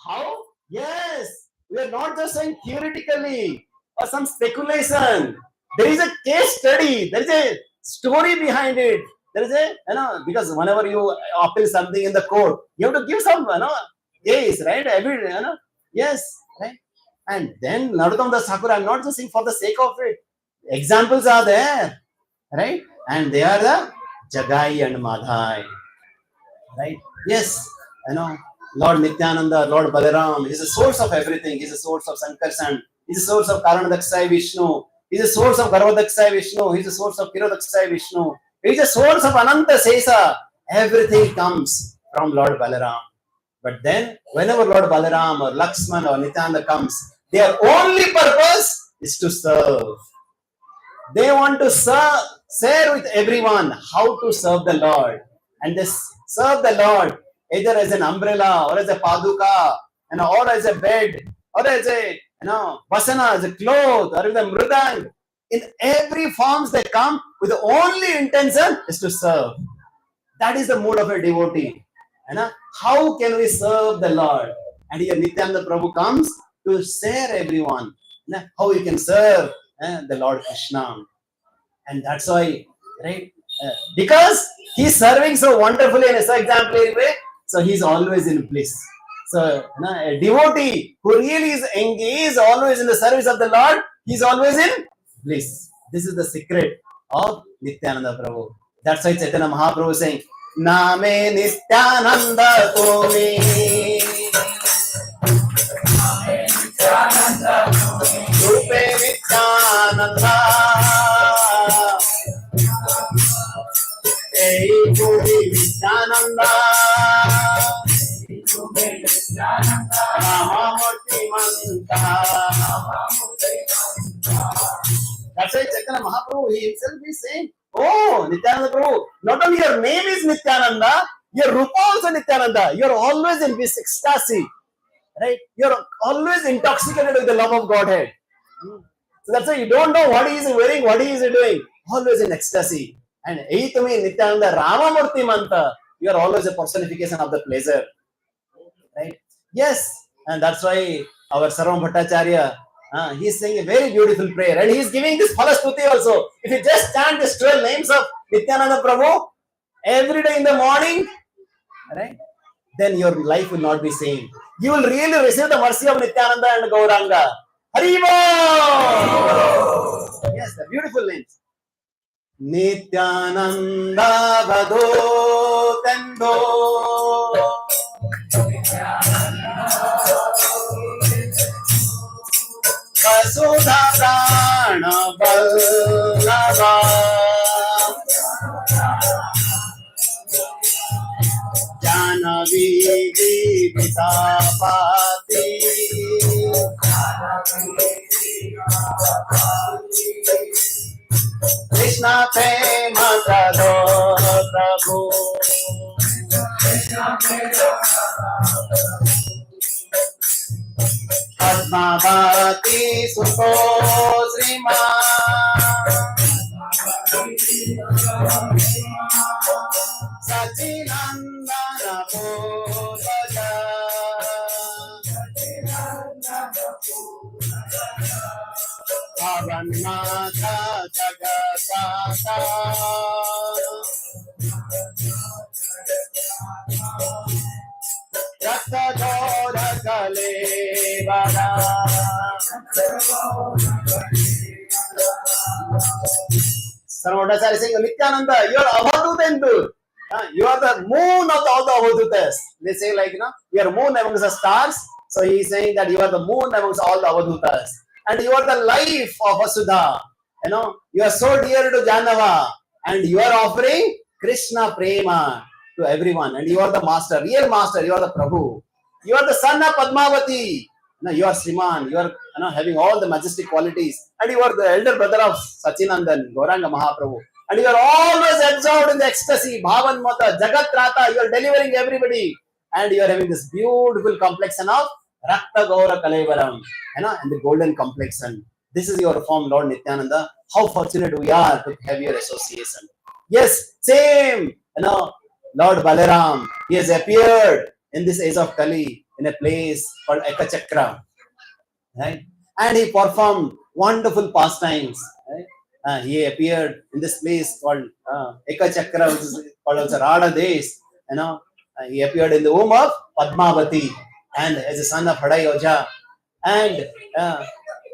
How? Yes. We are not just saying theoretically or some speculation. There is a case study. There is a story behind it. There is a, because whenever you appeal something in the court, you have to give some, case, right? Yes, right? And then Narottam Das Thakur, I'm not just saying for the sake of it. Examples are there, right? And they are the Jagai and Madhai, right? Yes, Lord Nityananda, Lord Balaram, He is the source of everything. He is the source of Sankarsan. He is the source of Karanadaksai Vishnu. He is the source of Garvadaksai Vishnu. He is the source of Kirodaksai Vishnu. He is the source of Ananta Sesa. Everything comes from Lord Balaram. But then, whenever Lord Balaram or Lakshman or Nityananda comes, their only purpose is to serve. They want to share with everyone how to serve the Lord. And they serve the Lord either as an umbrella or as a paduka, or as a bed, or as a vasana, as a cloth, or as a mridang. In every forms they come with the only intention is to serve. That is the mood of a devotee. How can we serve the Lord? And here Nityananda Prabhu comes to share everyone. how you can serve the Lord Krishna. And that's why, right? Because he's serving so wonderfully in a so exemplary way, so he's always in bliss. So, a devotee who really is engaged always in the service of the Lord, he's always in bliss. This is the secret of Nityananda Prabhu. That's why Chaitanya Mahaprabhu is saying, Name Nityananda Tumi. Rupe Nityananda. Hey Guru Nityananda. Ramamurti Manta. That's why Chaitanya Mahaprabhu he himself is saying, oh, Nityananda Prabhu, not only your name is Nityananda, your Rupa also Nityananda. You're always in this ecstasy. Right? You're always intoxicated with the love of Godhead. So that's why you don't know what he is wearing, what he is doing. Always in ecstasy. And Eitami Nityananda Ramamurti Manta. You are always a personification of the pleasure. Right? Yes. And that's why our Sarvam Bhattacharya, he is saying a very beautiful prayer. And he is giving this Phalastuti also. If you just chant these 12 names of Nityananda Prabhu every day in the morning, right? Then your life will not be same. You will really receive the mercy of Nityananda and Gauranga. Haribo! Yes, the beautiful names. Nityananda Bhado Tendo. Vasudha Prana Vallabha. Janavi Vitapati. Krishna Prema Prado Prabhu. Padmavati Suto Srima. Sacinandana Purvaja. Bhavannatha Jagatata. Rattadora Kalevara. Sarvadacharya is saying, Nityananda, you are Avadhutendu. You are the moon of all the Avadhutas. They say like, you are moon amongst the stars. So he is saying that you are the moon amongst all the Avadhutas. And you are the life of Vasudha. You are so dear to Janava. And you are offering Krishna Prema to everyone. And you are the master, real master. You are the Prabhu. You are the son of Padmavati. You are Sriman. You are having all the majestic qualities. And you are the elder brother of Sachinandan, Gauranga Mahaprabhu. And you are always absorbed in the ecstasy, Bhavan Mata, Jagat Rata. You are delivering everybody. And you are having this beautiful complexion of Rakta Gaura Kalevaram. And the golden complexion. This is your form, Lord Nityananda. How fortunate we are to have your association. Yes, same. Lord Balaram, he has appeared in this age of Kali in a place called Ekachakra. Right? And he performed wonderful pastimes. Right? He appeared in this place called Ekachakra, which is called also Radha Desh. He appeared in the womb of Padmavati and as a son of Hadayoja. And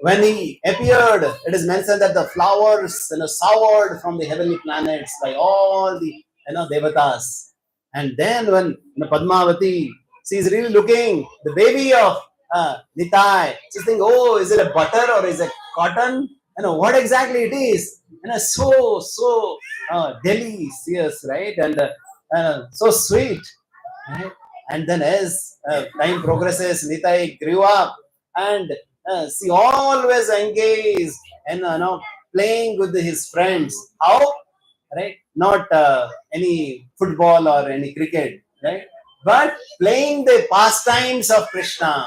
when he appeared, it is mentioned that the flowers soured from the heavenly planets by all the devatas. And then when Padmavati, she is really looking, the baby of Nitai, she's thinking, oh, is it a butter or is it cotton? What exactly it is. So delicious, right? And so sweet. Right? And then as time progresses, Nitai grew up and she always engaged and playing with his friends. How? Right? Not any football or any cricket, right? But playing the pastimes of Krishna,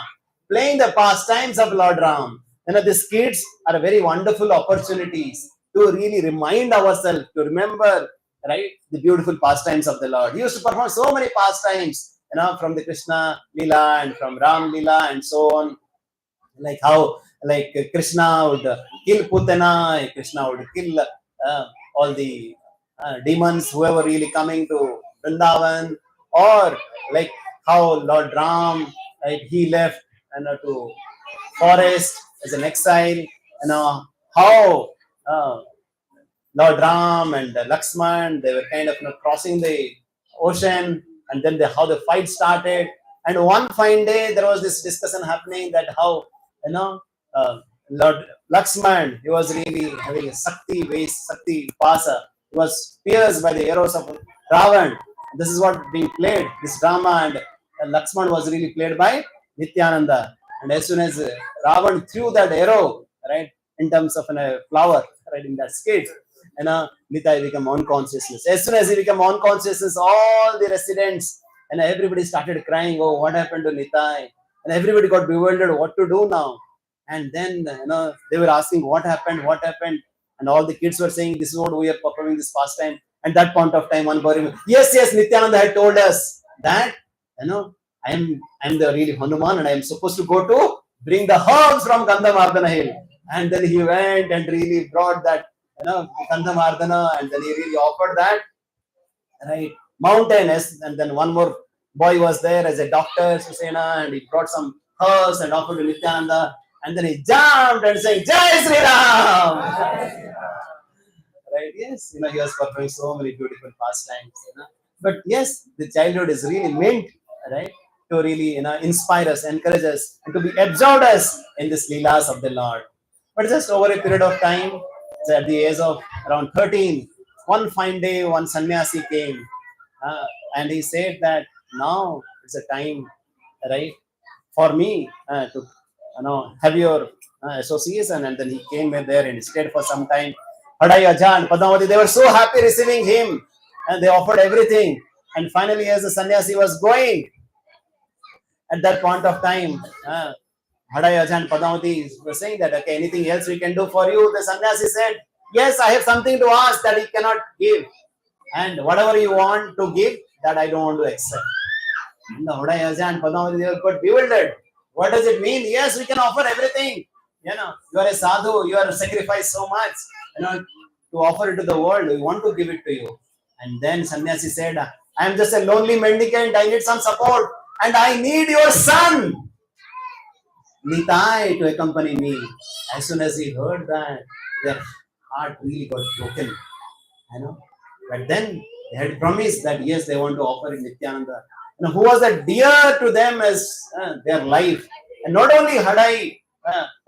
playing the pastimes of Lord Ram. These kids are very wonderful opportunities to really remind ourselves, to remember, right, the beautiful pastimes of the Lord. He used to perform so many pastimes, from the Krishna Lila and from Ram Lila and so on. Like how like Krishna would kill Putana, Krishna would kill all the demons who were really coming to Vrindavan, or like how Lord Ram, right, he left to forest as an exile, how Lord Ram and Lakshman, they were kind of crossing the ocean, and then how the fight started. And one fine day, there was this discussion happening that how, you know, uh, Lord Lakshman, he was really having a Sakti base, Sakti Pasa. He was pierced by the arrows of Ravan. This is what being played, this drama, and Lakshman was really played by Nityananda. And as soon as Ravan threw that arrow, right, in terms of a flower, right, in that skit, Nitai became unconsciousness. As soon as he became unconsciousness, all the residents and everybody started crying, oh, what happened to Nitai? And everybody got bewildered, what to do now? And then, they were asking, what happened? And all the kids were saying, this is what we are performing this pastime. And that point of time, one boy, yes, Nityananda had told us that, I am the really Hanuman and I am supposed to go to bring the herbs from Gandhamardana hill. And then he went and really brought that, Gandhamardana, and then he really offered that, right, mountain. And then one more boy was there as a doctor, Susena, and he brought some herbs and offered to Nityananda. And then he jumped and said, Jai Sri Ram! Right? Yes, he was performing so many beautiful pastimes. But yes, the childhood is really meant, right, to really inspire us, encourage us, and to be absorbed us in this leelas of the Lord. But just over a period of time, so at the age of around 13, one fine day, one sannyasi came, and he said that now it's a time, right, for me to have your association. And then he came there and stayed for some time. Hadai, Aja and Padmavati, they were so happy receiving him, and they offered everything. And finally, as the sannyasi was going, at that point of time, Hadai, Aja and Padmavati were saying that, okay, anything else we can do for you? The sannyasi said, yes, I have something to ask that he cannot give. And whatever you want to give, that I don't want to accept. And the Hadai, Aja and Padmavati, they got bewildered. What does it mean? Yes, we can offer everything. You are a sadhu, you are sacrificed so much, to offer it to the world. We want to give it to you. And then sannyasi said, I am just a lonely mendicant. I need some support. And I need your son, Nitai, to accompany me. As soon as he heard that, their heart really got broken. But then they had promised that yes, they want to offer in Nityananda, who was dear to them as their life. And not only Hadai,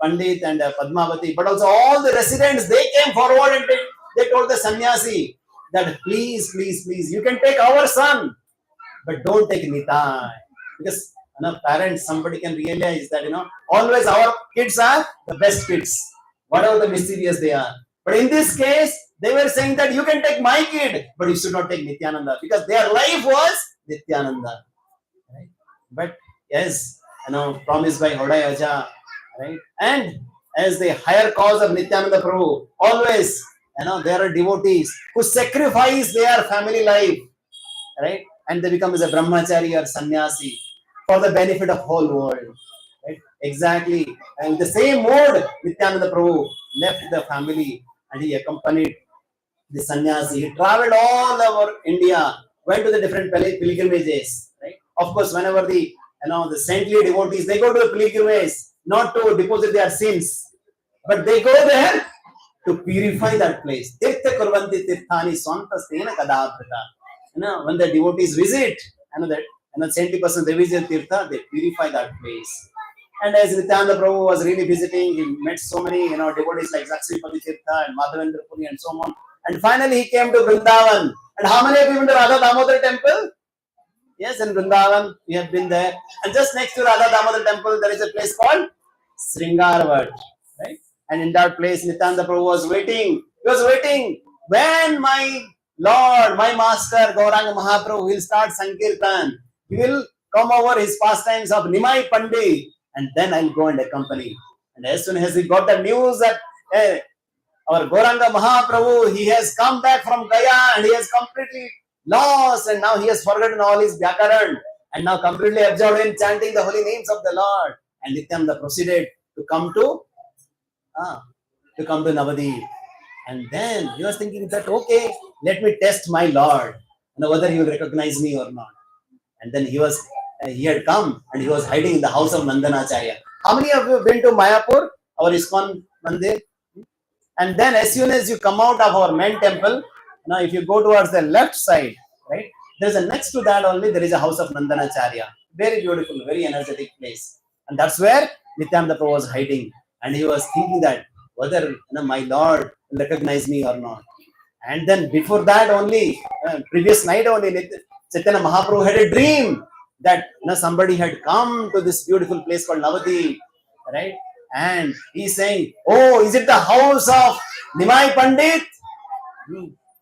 Pandit and Padmavati, but also all the residents, they came forward and they told the sannyasi that please, you can take our son, but don't take Nitai. Because parents, somebody can realize that, always our kids are the best kids, whatever the mischievous they are. But in this case, they were saying that you can take my kid, but you should not take Nityananda, because their life was Nityananda. Right? But yes, promised by Hodai Aja, right? And as the higher cause of Nityananda Prabhu, always, there are devotees who sacrifice their family life, right? And they become as a brahmachari or sannyasi for the benefit of whole world. Right? Exactly. And in the same mode, Nityananda Prabhu left the family and he accompanied the sannyasi. He traveled all over India, went to the different pilgrimages. Right? Of course, whenever the saintly devotees, they go to the pilgrimage not to deposit their sins, but they go there to purify that place. Tirtha kurvanti tirthani swanta stena kadabrita. When the devotees visit, that 70% they visit Tirtha, they purify that place. And as Nityananda Prabhu was really visiting, he met so many devotees like Saksipati Tirtha and Madhavendra Puri and so on. And finally he came to Vrindavan. And how many of you been to Radha Damodar temple? Yes, in Vrindavan, we have been there. And just next to Radha Damodar temple, there is a place called Sringarvat. Right? And in that place, Nityananda Prabhu was waiting. He was waiting when my Lord, my Master, Gauranga Mahaprabhu will start Sankirtan. He will come over his pastimes of Nimai Pandi, and then I'll go and accompany. And as soon as he got the news that our Gauranga Mahaprabhu, he has come back from Gaya and he has completely lost, and now he has forgotten all his Vyakaran and now completely absorbed in chanting the holy names of the Lord. And Nityananda proceeded to come to to come to Navadip. And then he was thinking that, okay, let me test my Lord, whether he will recognize me or not. And then he had come and he was hiding in the house of Nandanacharya. How many of you have been to Mayapur, our ISKCON Mandir? And then as soon as you come out of our main temple, now if you go towards the left side, right, there's a next to that only there is a house of Nandanacharya. Very beautiful, very energetic place. And that's where Nityananda Prabhu was hiding. And he was thinking that whether my Lord will recognize me or not. And then before that only, previous night only, Chaitanya Mahaprabhu had a dream that somebody had come to this beautiful place called Navadip, right? And he's saying, oh, is it the house of Nimai Pandit?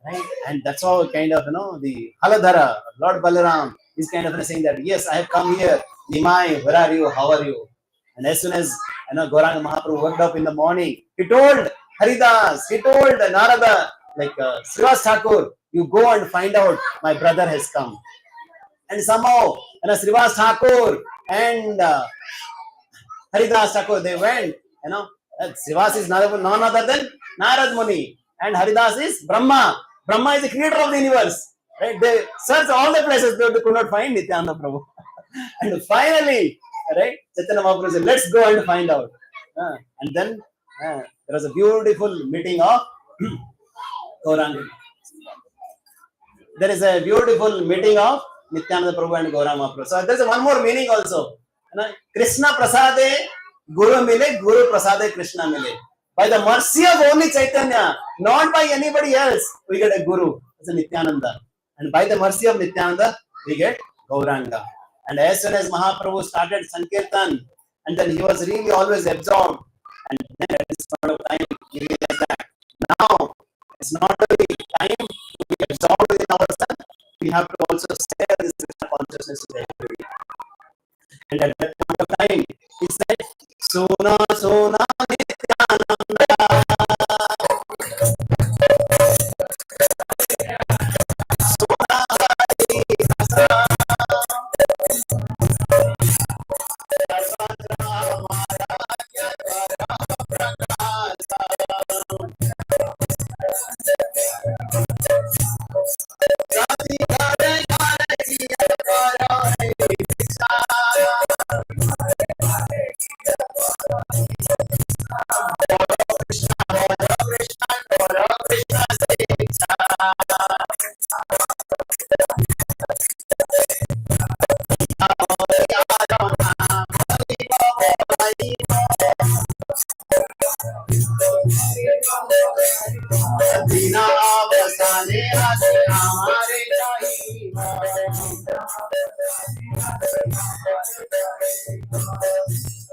Right? And that's how kind of, the Haladhara, Lord Balaram, is kind of saying that, yes, I have come here. Nimai, where are you? How are you? And as soon as Gauranga Mahaprabhu woke up in the morning, he told Haridas, he told Narada, like Srivas Thakur, you go and find out my brother has come. And somehow, Srivas Thakur and Haridas Thakur, they went, Srivas is none other than Narad Muni, and Haridas is Brahma. Brahma is the creator of the universe. Right? They searched all the places, they could not find Nityananda Prabhu. And finally, right, Chaitanya Mahaprabhu said, let's go and find out. And then there was a beautiful meeting of Gauranga. There is a beautiful meeting of Nityananda Prabhu and Gauranga Mahaprabhu. So there's one more meaning also. Krishna Prasade Guru Mile, Guru Prasade Krishna Mile. By the mercy of only Chaitanya, not by anybody else, we get a Guru, as a Nityananda. And by the mercy of Nityananda, we get Gauranga. And as soon as Mahaprabhu started Sankirtan, and then he was really always absorbed. And then at this point of time, he realized that now it's not only time to be absorbed in ourselves, we have to also share this consciousness with everybody. And at that point of time, he said, Sona Sona Nityananda. Sona Hari Rasa.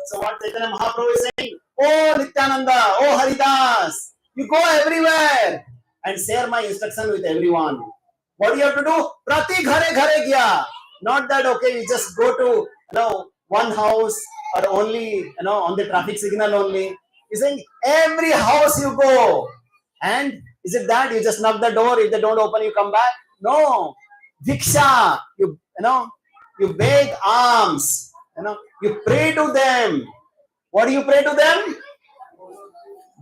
So what Chaitanya Mahaprabhu is saying, oh Nityananda, oh Haridas, you go everywhere and share my instruction with everyone. What do you have to do? Prati ghare ghare gya. Not that, okay, you just go to one house or only on the traffic signal only. He's saying every house you go. And is it that you just knock the door, if they don't open you come back? No. Diksha, you beg alms, you pray to them. What do you pray to them?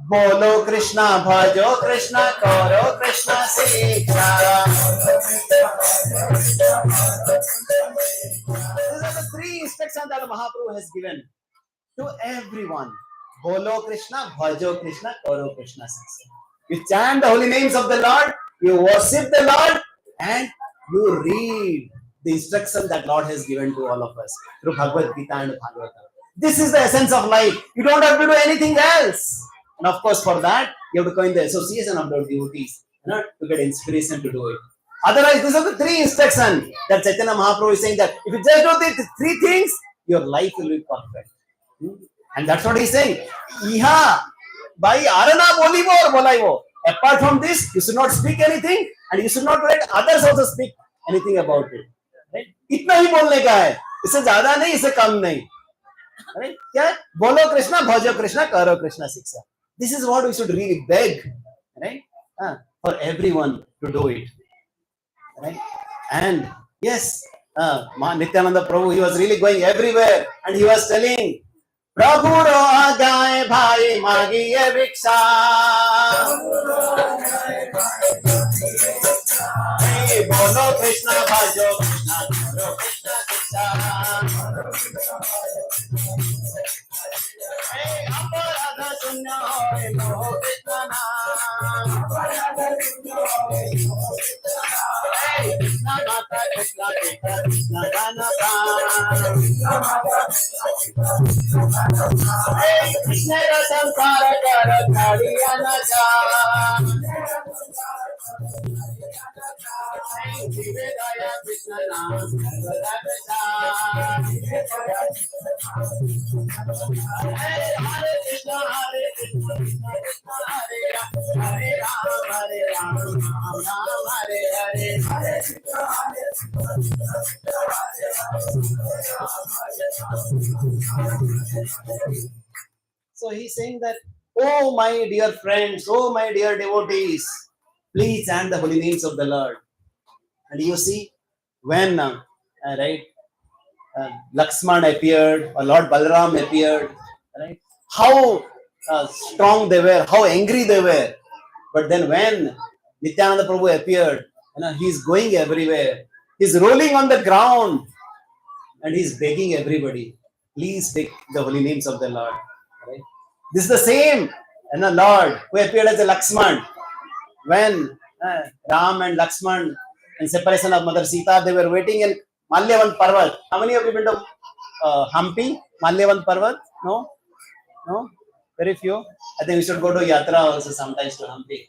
Bolo Krishna, bhajo Krishna, karo Krishna Siksha. These are the three instructions that Mahaprabhu has given to everyone. Bolo Krishna, bhajo Krishna, karo Krishna Siksha. You chant the holy names of the Lord, you worship the Lord, and you read the instruction that Lord has given to all of us through Bhagavad Gita and Bhagavatam. This is the essence of life. You don't have to do anything else. And of course, for that, you have to go in the association of the devotees to get inspiration to do it. Otherwise, these are the three instructions that Chaitanya Mahaprabhu is saying that if you just do these three things, your life will be perfect. And that's what he's saying. Iha, by arana bolivo or bolaivo. Apart from this, you should not speak anything and you should not let others also speak anything about it. Right? इतना ही बोलने का है. इससे ज़्यादा नहीं, इससे कम नहीं. Right? क्या? बोलो कृष्णा, भजो कृष्णा, करो कृष्णा शिक्षा. This is what we should really beg, right? For everyone to do it, right? And yes, Nityananda Prabhu, he was really going everywhere, and he was telling प्रभु रो आगाए भाई मागिए भिक्षा बोलो कृष्ण भजो कृष्ण बोलो कृष्ण कृष्ण अपराध शून्य होए मोह कृष्ण नाम कृष्ण माता कृष्ण पिता कृष्ण गान कृष्ण का संसार कर छाड़िया न जा जीवे गया कृष्ण नाम सर्वदा प्रचार Hare Krishna, Krishna Krishna, Hare Ram, Ram Ram, Hare Hare. So he's saying that, oh my dear friends, oh my dear devotees, please chant the holy names of the Lord. And you see, when right, Lakshman appeared, or Lord Balaram appeared, right? How strong they were, how angry they were. But then when Nityananda Prabhu appeared, he's going everywhere. He's rolling on the ground and he's begging everybody, please take the holy names of the Lord. Right? This is the same Lord who appeared as a Lakshman. When Ram and Lakshman in separation of Mother Sita, they were waiting in Malyavan Parvat. How many of you been to Hampi, Malyavan Parvat? No? No? Very few. I think we should go to Yatra also sometimes to Hampi.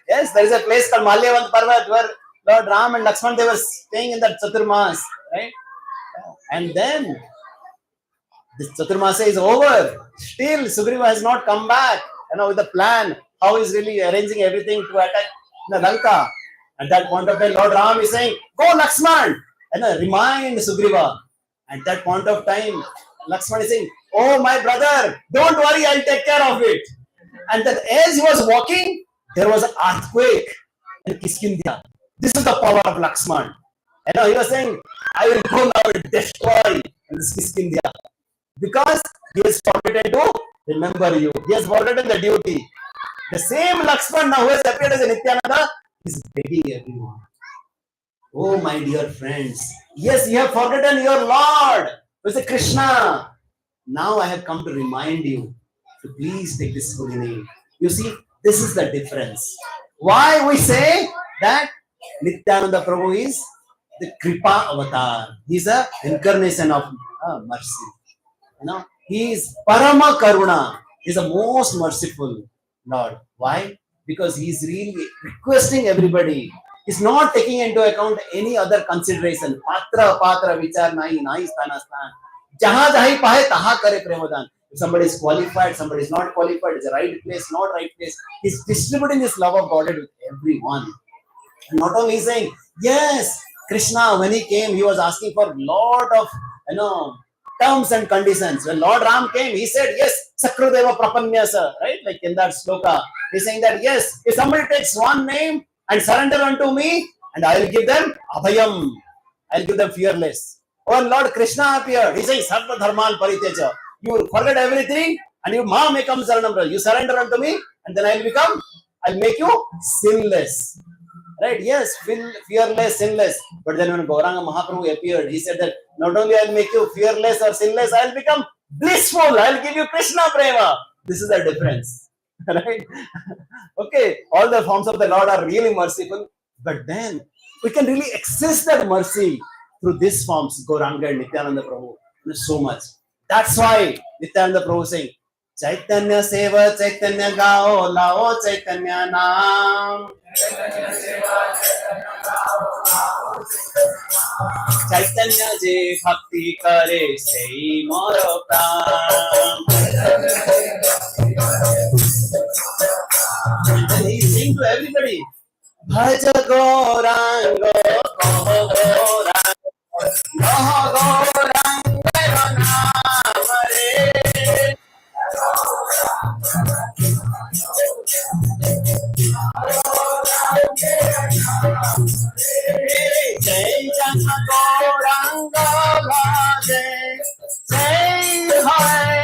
Yes, there is a place called Malyavan Parvat where Lord Ram and Lakshman, they were staying in that Chaturmas, right? And then this Chaturmasa is over. Still, Sugriva has not come back. With the plan, how he's really arranging everything to attack the Lanka. At that point of time, Lord Ram is saying, "Go, Lakshman!" Remind Sugriva. At that point of time, Lakshman is saying, "Oh, my brother, don't worry, I'll take care of it." And then, as he was walking, there was an earthquake in Kiskindya. This is the power of Lakshman. He was saying, "I will go now and destroy this Kiskindya." Because he has forgotten to remember you. He has forgotten the duty. The same Lakshman now who has appeared as a Nityananda is begging everyone. Oh, my dear friends. Yes, you have forgotten your Lord, who is a Krishna. Now I have come to remind you to please take this holy name. You see, this is the difference. Why we say that Nityananda Prabhu is the Kripa avatar. He is an incarnation of mercy. He is Parama Karuna. He is the most merciful Lord. Why? Because he is really requesting everybody. He's not taking into account any other consideration. Patra, vichar, nahi, sthana, sthan. Jaha jahi pahe, taha kare premadan. If somebody is qualified, somebody is not qualified, it's the right place, not right place. He's distributing this love of Godhead with everyone. And not only saying, yes, Krishna, when he came, he was asking for a lot of, terms and conditions. When Lord Ram came, he said, yes, Sakrudeva Prapanyasa, right? Like in that sloka. He's saying that, yes, if somebody takes one name and surrender unto me, and I will give them abhayam. I will give them fearless. When Lord Krishna appeared, he says, Sarva Dharman Pariteja. You forget everything and you ma mekam saranam. You surrender unto me, and then I'll make you sinless. Right? Yes, fearless, sinless. But then when Gauranga Mahaprabhu appeared, he said that not only I'll make you fearless or sinless, I'll become blissful. I'll give you Krishna Prema. This is the difference. Right? Okay, all the forms of the Lord are really merciful, but then we can really access that mercy through these forms, Gauranga and Nityananda Prabhu. So much. That's why Nityananda Prabhu is saying, Chaitanya Seva, Chaitanya Gao, Lao Chaitanya Naam. Chaitanya je bhakti kare sei moro pran. And he sing to everybody. Bhaja Gaurango, Koho Gaurang, Koho Gaurang, Namare. Jai Jana Gauranga Bhaje, Jai Hai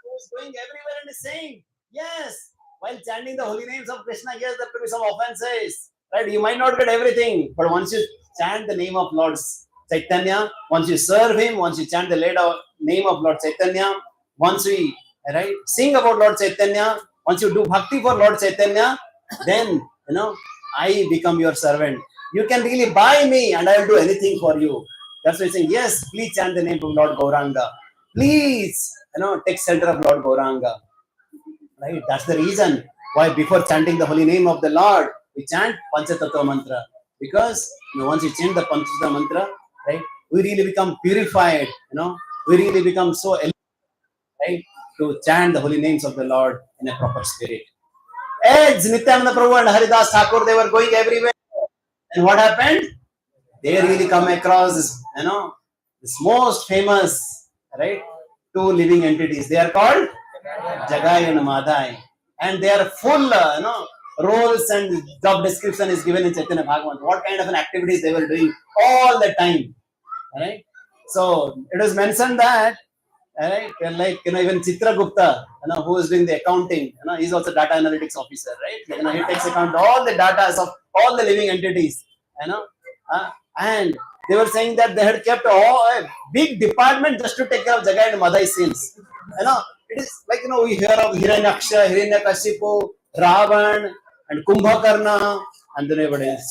Who's going everywhere and is saying, yes, while chanting the holy names of Krishna, yes, there could be some offenses, right? You might not get everything, but once you chant the name of Lord Chaitanya, once you serve him, once you chant the name of Lord Chaitanya, once we sing about Lord Chaitanya, once you do bhakti for Lord Chaitanya, then I become your servant. You can really buy me and I will do anything for you. That's why he's saying, yes, please chant the name of Lord Gauranga. Please, take shelter of Lord Gauranga. Right? That's the reason why before chanting the holy name of the Lord, we chant Panchatattva mantra. Because once you chant the Panchatattva mantra, right, we really become purified. We really become so right to chant the holy names of the Lord in a proper spirit. As Nityananda Prabhu and Haridas Thakur, they were going everywhere. And what happened? They really come across this most famous, right, two living entities. They are called Jagai and Madhai. And they are full, roles and job description is given in Chaitanya Bhagavan. What kind of an activities they were doing all the time. Right? So it was mentioned that, right, like, even Chitra Gupta, who is doing the accounting, he's also data analytics officer, right? He takes account all the data of all the living entities, and they were saying that they had kept a big department just to take care of Jagai and Madhai sins. It is like, we hear of Hiranyaksha, Hiranyakashipu, Ravan, and Kumbhakarna, and then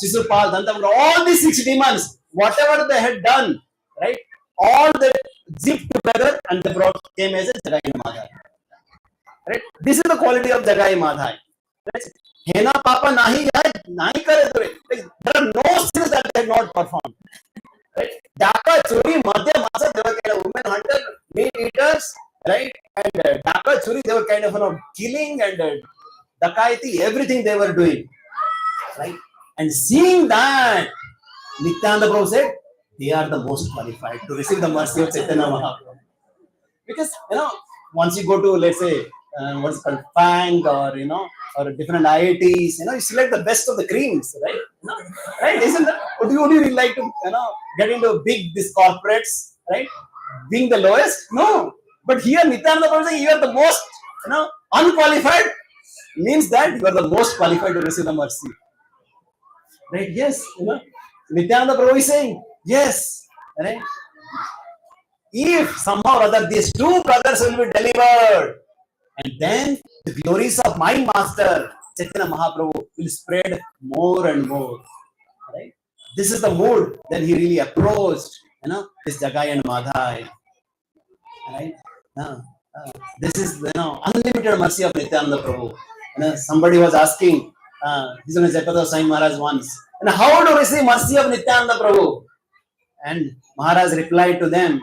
Sisupal, Dantamura, all these 6 demons, whatever they had done, right? All they zipped together and they came as a Jagai and Madhai. Right? This is the quality of Jagai Madhai. Right? Hena Papa Nahi Kare. There are no sins that they have not performed. Right? Daka, Churi, Madhya Masa, they were kind of women hunters, meat eaters, right? And Daka, Churi, they were kind of killing and Dakaiti, everything they were doing. Right? And seeing that, Nityananda Prabhu said, they are the most qualified to receive the mercy of Chaitanya Mahaprabhu. Because, once you go to, let's say, what's called FANG or different IITs, you select the best of the creams, right? Right? Isn't that? Would you really like to, get into these corporates, right? Being the lowest? No. But here, Nityananda Prabhu saying, you are the most, unqualified, means that you are the most qualified to receive the mercy. Right? Yes. Nityananda Prabhu is saying, yes. Right? If somehow or other these 2 brothers will be delivered, and then the glories of my master, Chaitanya Mahaprabhu, will spread more and more. Right? This is the mood. Then he really approached, this Jagai and Madhai. Right? This is, unlimited mercy of Nityananda Prabhu. Somebody was asking, his name is Jaipata Sai Maharaj once, and how to receive mercy of Nityananda Prabhu? And Maharaj replied to them,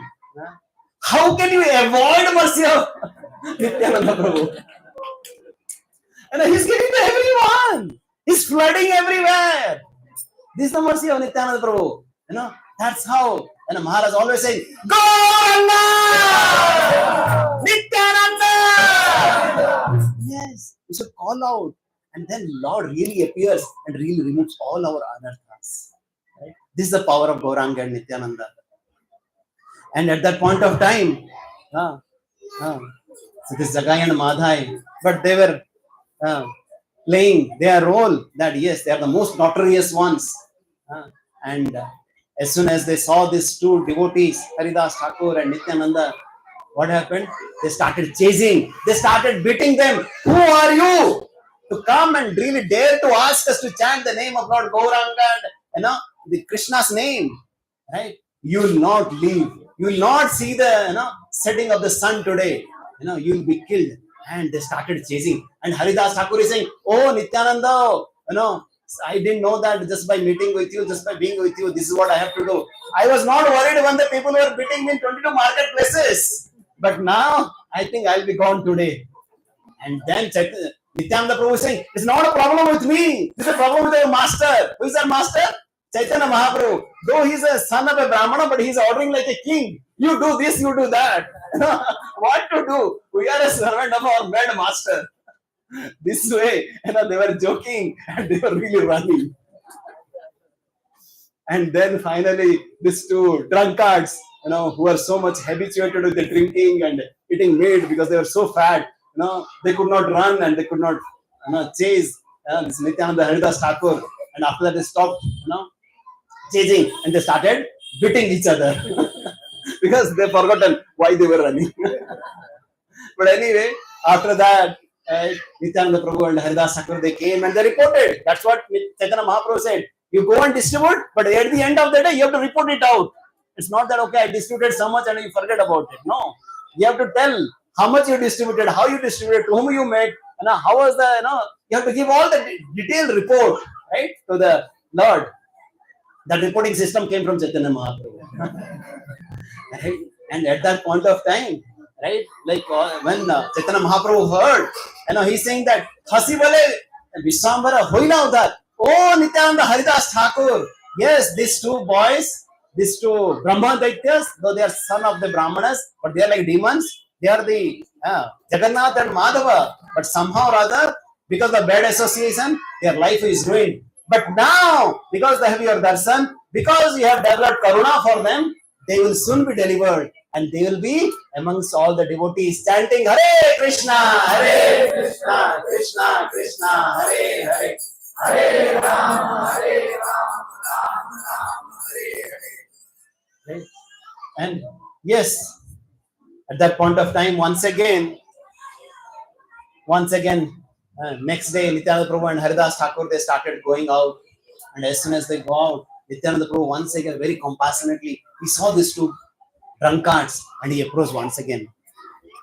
how can you avoid mercy of Nityananda Prabhu? And he's giving to everyone. He's flooding everywhere. This is the mercy of Nityananda Prabhu. That's how. And Maharaj always saying, Gauranga! Nityananda! Yes, we should call out. And then Lord really appears and really removes all our anarthas. Right? This is the power of Gauranga and Nityananda. And at that point of time, so this Jagai and Madhai, but they were playing their role that yes, they are the most notorious ones. And as soon as they saw these 2 devotees, Haridas Thakur and Nityananda, what happened? They started chasing. They started beating them. Who are you to come and really dare to ask us to chant the name of Lord Gauranga and the Krishna's name? Right? You will not leave. You will not see the setting of the sun today. You will be killed. And they started chasing. And Haridas Thakur is saying, oh Nityananda, I didn't know that just by meeting with you, just by being with you, this is what I have to do. I was not worried when the people were beating me in 22 marketplaces. But now, I think I'll be gone today. And then Nityananda Prabhu is saying, it's not a problem with me. It's a problem with our master. Who is our master? Chaitanya Mahaprabhu. Though he's a son of a Brahmana, but he's ordering like a king. You do this, you do that. What to do? We are a servant of our mad master. This way, they were joking and they were really running. And then finally, these 2 drunkards, who are so much habituated with the drinking and eating meat because they were so fat, they could not run and they could not, chase this Nityananda Haridas Thakur. And after that, they stopped, chasing and they started beating each other because they forgotten why they were running. But anyway, after that, Nityananda Prabhu and Haridas Thakur, they came and they reported. That's what Chaitanya Mahaprabhu said. You go and distribute, but at the end of the day, you have to report it out. It's not that, okay, I distributed so much and you forget about it. No. You have to tell how much you distributed, how you distributed, to whom you made, how was the, you have to give all the detailed report, right, to the Lord. That reporting system came from Chaitanya Mahaprabhu. Right? And at that point of time, right, like when Chaitanya Mahaprabhu heard, he's saying that, Hasi bale Vishwambara hoina udhar. Oh, Nityananda Haridas Thakur. Yes, these two boys, these two Brahma Daityas, though they are son of the Brahmanas, but they are like demons. They are the Jagannath and Madhava. But somehow or other, because of bad association, their life is ruined. But now, because they have your darshan, because you have developed karuna for them, they will soon be delivered and they will be amongst all the devotees chanting Hare Krishna, Krishna Krishna, Hare Hare, Hare Rama, Hare Rama, Hare Hare. Right? And yes, at that point of time, once again, next day, Nityananda Prabhu and Haridas Thakur, they started going out. And as soon as they go out, Nityananda Prabhu once again, very compassionately, he saw these two drunkards and he approached once again.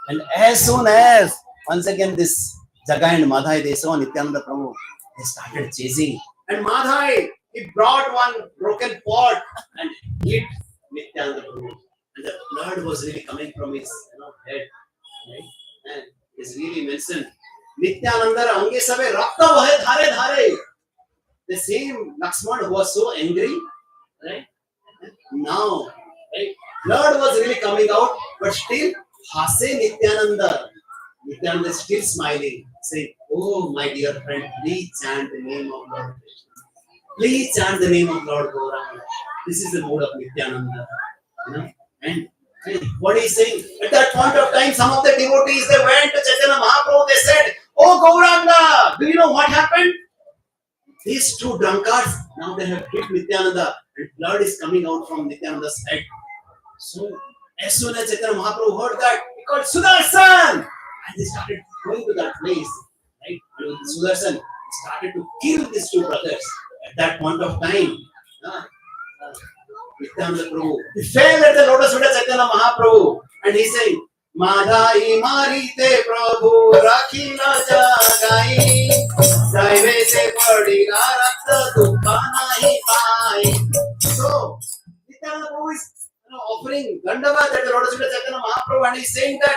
And as soon as, once again, this Jagai and Madhai, they saw Nityananda Prabhu, they started chasing. And Madhai, he brought one broken pot and hit Nityananda Prabhu. And the blood was really coming from his head. Right? And it's really mentioned, Nityananda Ange Sabe Rakta Vahe Dhare Dhare. The same Lakshman who was so angry, right? Now, right? Blood was really coming out, but still, Hase Nityananda. Nityananda is still smiling, saying, oh, my dear friend, please chant the name of Lord Krishna. Please chant the name of Lord Gauranga. This is the mood of Nityananda. And what he is saying, at that point of time, some of the devotees, they went to Chaitanya Mahaprabhu, they said, oh Gauranga, do you know what happened? These two drunkards, now they have hit Nityananda and blood is coming out from Nityananda's head. So, as soon as Chaitanya Mahaprabhu heard that, he called Sudarshan and they started going to that place. Right? And with Sudarshan started to kill these two brothers. At that point of time, Nityananda Prabhu, he fell at the lotus feet of Chaitanya Mahaprabhu and he said, Madhai marite Prabhu rakhi na jagai, jaive se padiga rakta dukha nahi pai. So, Nityananda Prabhu is offering Dandavat at the lotus feet of Chaitanya Mahaprabhu and he is saying that,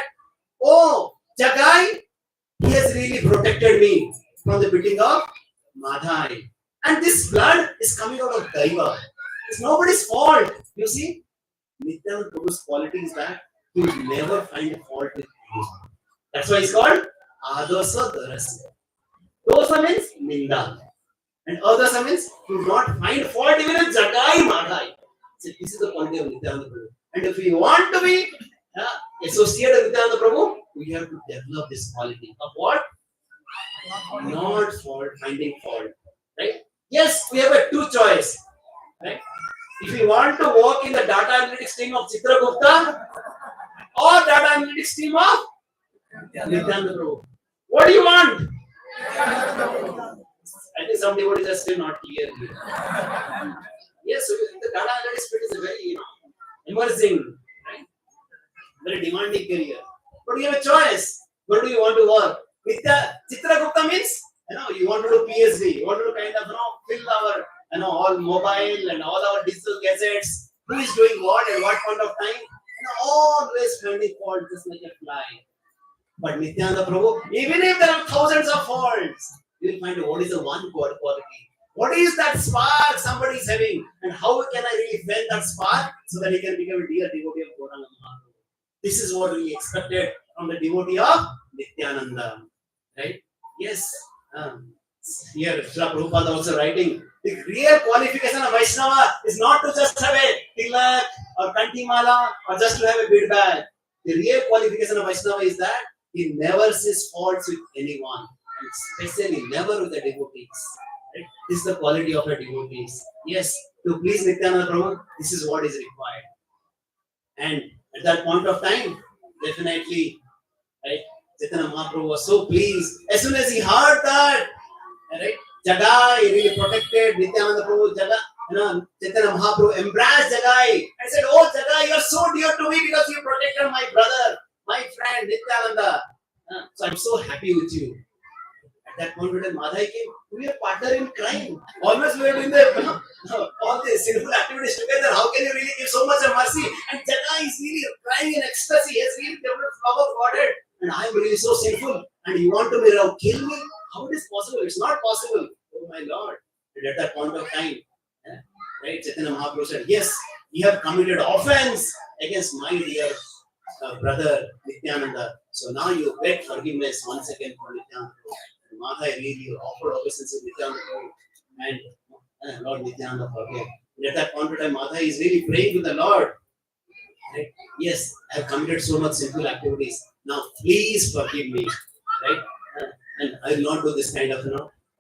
oh, Jagai, he has really protected me from the beating of Madhai. And this blood is coming out of Daiva. It's nobody's fault. You see, Nityananda Prabhu's quality is that he will never find fault with you. That's why it's called Adasa Darasya. Dosa means Ninda. And Adasa means he will not find fault even in Jagai Madhai. So this is the quality of Nityananda Prabhu. And if we want to be associated with Nityananda Prabhu, we have to develop this quality of what? Not fault, finding fault. Right? Yes, we have a two choice. Right? If we want to work in the data analytics team of Chitragupta or data analytics team of Nityananda Prabhu, what do you want? I think some devotees are still not clear here. Yes, so the data analytics field is a very emerging, right? Very demanding career. But you have a choice. Where do you want to work? Chitragupta means you want to do PhD. You want to kind of fill our all mobile and all our digital gadgets. Who is doing what at what point of time? Always finding fault just like a fly. But Nityananda Prabhu, even if there are thousands of faults, you will find what is the one quality. What is that spark somebody is having, and how can I really fan that spark so that he can become a dear devotee of Gauranga Mahaprabhu? This is what we expected from the devotee of Nityananda, right? Yes. Here, Srila Prabhupada also writing, the real qualification of Vaishnava is not to just have a tilak or kantimala or just to have a bead bag. The real qualification of Vaishnava is that he never sees faults with anyone, and especially never with the devotees. Right? This is the quality of the devotees. Yes, to please Nityananda Prabhu, this is what is required. And at that point of time, definitely, right, Chaitanya Mahaprabhu was so pleased. As soon as he heard that, right, Jagai really protected Nityananda Prabhu. Chaitanya Mahaprabhu embraced Jagai and said, "Oh Jagai, you are so dear to me because you protected my brother, my friend Nityananda. So I'm so happy with you." At that point, when Madhai came, we are partner in crime. Almost we are doing all the sinful activities together. How can you really give so much of mercy? And Jagai is really crying in ecstasy. He has really developed love of Godhead. And I am really so sinful. And you want to kill me? How it is possible? It's not possible. Oh my Lord. And at that point of time, right, Chaitanya Mahaprabhu said, "Yes, you have committed offense against my dear brother Nityananda. So now you beg forgiveness once again for Nityananda." And Madhai really offered obeisance to Nityananda and Lord Nityananda forgave. And at that point of time, Madhai is really praying to the Lord. Right? Yes, I have committed so much sinful activities. Now please forgive me. Right? And I will not do this kind of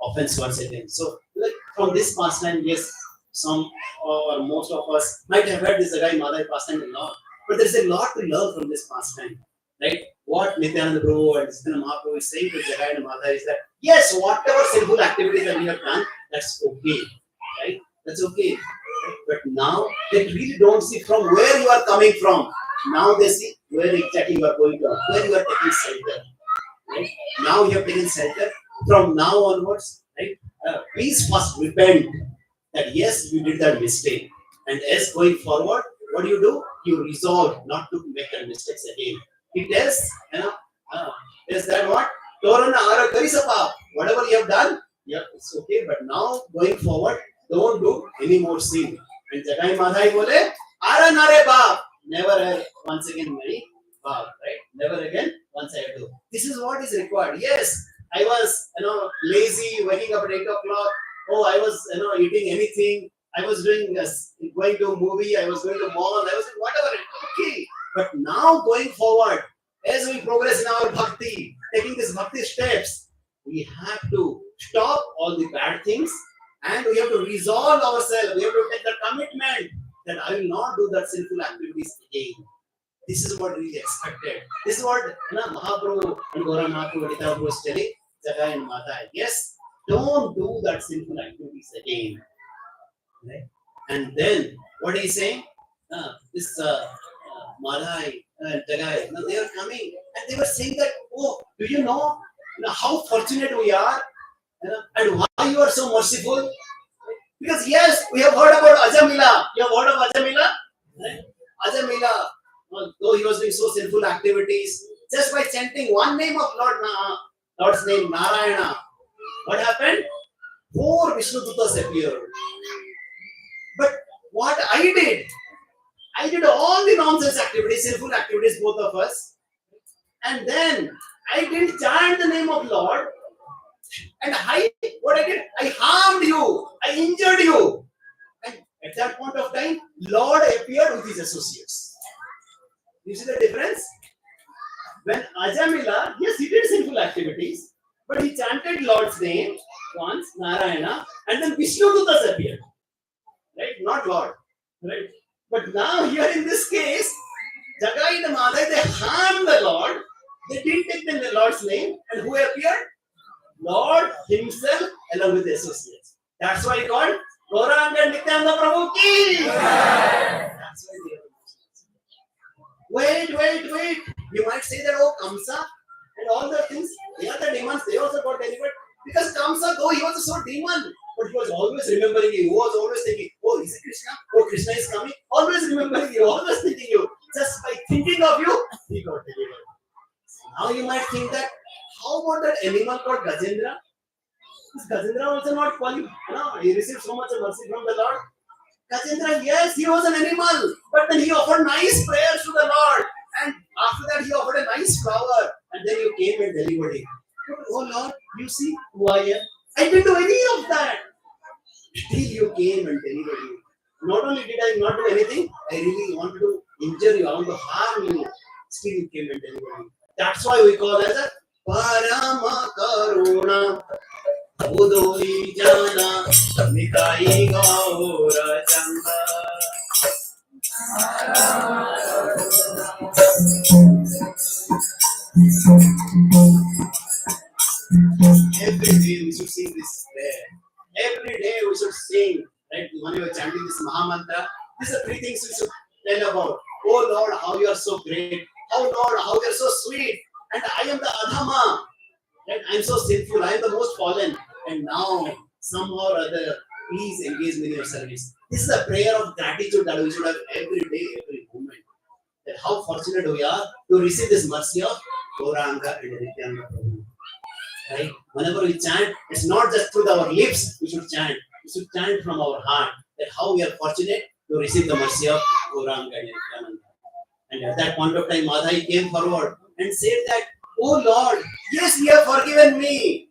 offense once again. So like from this pastime, yes, some or most of us might have heard this Jagai Madhai pastime a lot, but there is a lot to learn from this pastime. Right? What Nityananda Prabhu and Chaitanya Mahaprabhu is saying to Jagai and Madhai is that yes, whatever sinful activities that we have done, that's okay. Right? That's okay. Right? But now they really don't see from where you are coming from. Now they see where exactly you are going to, where you are taking shelter. Right? Now you have taken shelter. From now onwards, right? Please first repent that yes, you did that mistake. And as going forward, what do? You resolve not to make that mistakes again. It is, is that what? Whatever you have done, yeah, it's okay. But now going forward, don't do any more sin. And Jagai Madhai bole, Ara nare baap, never once again marry baap, right? Never again once I do. This is what is required. Yes, I was, lazy, waking up at 8 o'clock. Oh, I was, eating anything. I was doing, going to a movie. I was going to mall. I was whatever. Okay. But now going forward, as we progress in our bhakti, taking these bhakti steps, we have to stop all the bad things and we have to resolve ourselves. We have to take the commitment that I will not do that sinful activities again. This is what really expected. This is what Mahaprabhu and Gaura Mahaprabhu and Nityananda was telling Jagai and Madhai. Yes, don't do that sinful activities again. Right? And then what he's saying, this Madhai and Jagai, they were coming and they were saying that, oh, do you know how fortunate we are and why you are so merciful? Because yes, we have heard about Ajamila. You have heard of Ajamila? Right? Ajamila, though he was doing so sinful activities, just by chanting one name of Lord's name, Narayana, what happened? 4 Vishnudutas appeared. But what I did all the nonsense activities, sinful activities, both of us. And then I didn't chant the name of Lord. And what I did, I harmed you, I injured you. And at that point of time, Lord appeared with his associates. You see the difference? When Ajamila, yes, he did sinful activities, but he chanted Lord's name once, Narayana, and then Vishnudutas appeared. Right? Not Lord. Right? But now here in this case, Jagai and Madhai, they harmed the Lord. They didn't take the Lord's name. And who appeared? Lord himself along with the associates. That's why he called Gauranga and Nityananda Prabhu ki. That's why they are. Wait. You might say that, oh, Kamsa and all the things, they are the demons, they also got delivered. Because Kamsa, though he was a sort demon, but he was always remembering you. He was always thinking, oh, is it Krishna? Oh, Krishna is coming. Always remembering you, always thinking you. Just by thinking of you, he got delivered. Now you might think that, how about that animal called Gajendra? Is Gajendra also not qualified? No, he received so much mercy from the Lord. Gajendra, yes, he was an animal, but then he offered nice prayers to the Lord. And after that, he offered a nice flower. And then you came and delivered him. Oh Lord, you see who I am. I didn't do any of that. Still you came and delivered me. Not only did I not do anything, I really wanted to injure you, I want to harm you. Still you came and delivered me. That's why we call as a Parama Karuna Udoi Jana Nikai Gaura Chanda. Every day we should sing this prayer. Every day we should sing. Right? When you are chanting this Maha Mantra, these are three things we should tell about. Oh Lord, how you are so great. Oh Lord, how you are so sweet. And I am the Adhama. Right? I am so sinful. I am the most fallen. And now, somehow or other, please engage me in your service. This is a prayer of gratitude that we should have every day, every moment. That how fortunate we are to receive this mercy of Gauranga and Nityananda Prabhu. Right? Whenever we chant, it's not just through our lips we should chant. We should chant from our heart that how we are fortunate to receive the mercy of Gauranga and Nityananda. And at that point of time, Madhai came forward and said that, oh Lord, yes, you have forgiven me.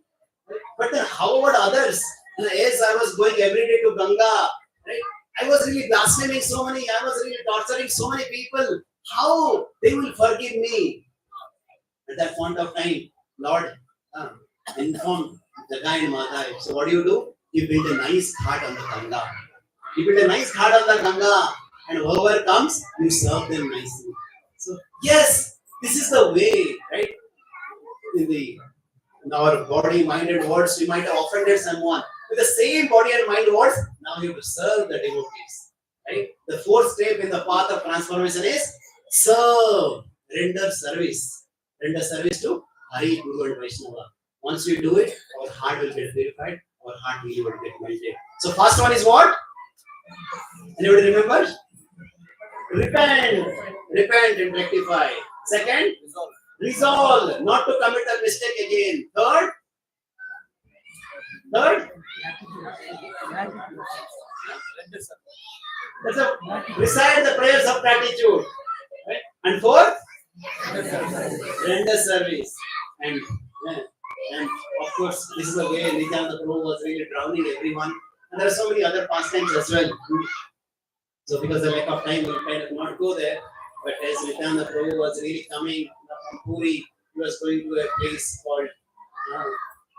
But then how about others? And as I was going every day to Ganga, right? I was really blaspheming so many, I was really torturing so many people. How they will forgive me? At that point of time, Lord informed the guy in Madhai. So what do? You build a nice ghat on the Ganga. You build a nice ghat on the Ganga, and whoever comes, you serve them nicely. So yes, this is the way, right? In our body, mind, and words, we might have offended someone. With the same body and mind words, now you have to serve the devotees. Right? The fourth step in the path of transformation is serve, render service. Render service to Hari, Guru, and Vaishnava. Once we do it, our heart will get purified, our heart really will get melted. So first one is what? Anybody remember? Repent. Repent and rectify. Second, resolve not to commit a mistake again. Third, that's a recite the prayers of gratitude. Right? And fourth, render service. And of course, this is the way Nityananda Prabhu was really drowning everyone. And there are so many other pastimes as well. So because of the lack of time, we will kind of not go there. But as Nityananda Prabhu was really coming from Puri, he was going to a place called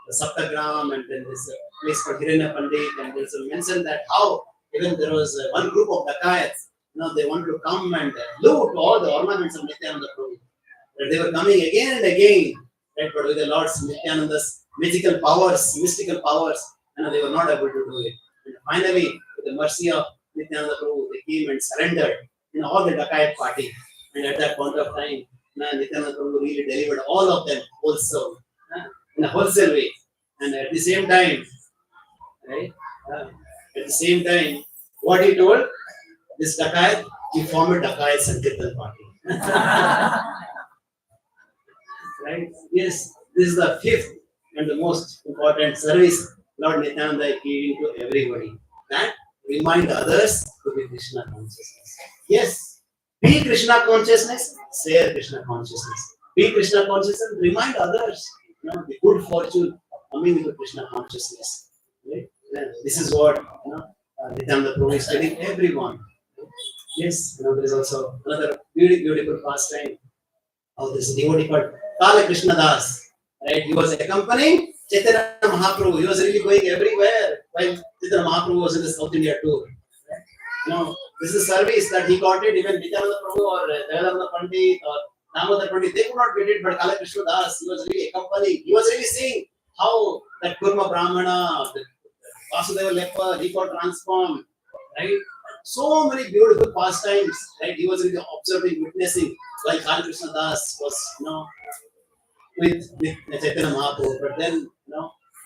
the Saptagram, and then there's a place called Hiranya Pandit, and there's a mention that how even there was one group of Dakayats, they wanted to come and loot all the ornaments of Nityananda Prabhu. But they were coming again and again, right? But with the Lord's Nityananda's magical powers, mystical powers, they were not able to do it. And finally, with the mercy of Nityananda Prabhu, they came and surrendered in all the Dakayat party. And at that point of time, Nityananda Prabhu really delivered all of them wholesale, in a wholesale way. And at the same time, right? At the same time, what he told, this Dakayat, he formed a Dakayat Sankirtan party. Right? Yes, this is the fifth and the most important service Lord Nityananda is giving to everybody. That remind others to be Krishna consciousness. Yes, be Krishna consciousness, share Krishna consciousness. Be Krishna consciousness, remind others, the good fortune of coming into Krishna consciousness. Right? This is what Nityananda Prabhu is telling everyone. Yes, there is also another beautiful pastime of this devotee called Kala Krishna Das. Right? He was accompanying Chaitanya Mahaprabhu. He was really going everywhere while Chaitanya Mahaprabhu was in the South India tour. This is a service that he got it. Even Nityananda Prabhu or Dayananda Pandit or Damodar Pandit, they could not get it, but Kala Krishna Das, he was really accompanying. He was really seeing how that Kurma Brahmana, the Vasudeva leper, he got transformed. Right? So many beautiful pastimes. Right? He was really observing, witnessing while Kala Krishna Das was, with Chaitanya Mahaprabhu. But then,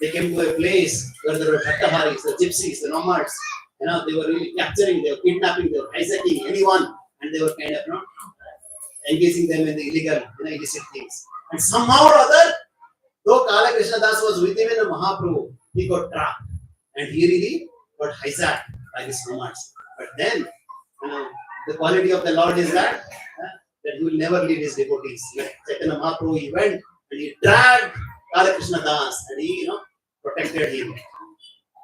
they came to a place where there were Bhattaharis, the gypsies, the nomads. They were really capturing, they were kidnapping, they were hijacking anyone, and they were kind of, engaging them in the illegal, illicit things. And somehow or other, though Kala Krishna Das was with him in the Mahaprabhu, he got trapped, and he really got hijacked by these nomads. But then, the quality of the Lord is that he will never leave his devotees. Like Chaitanya Mahaprabhu, he went and he dragged Kala Krishna Das, and he, protected him.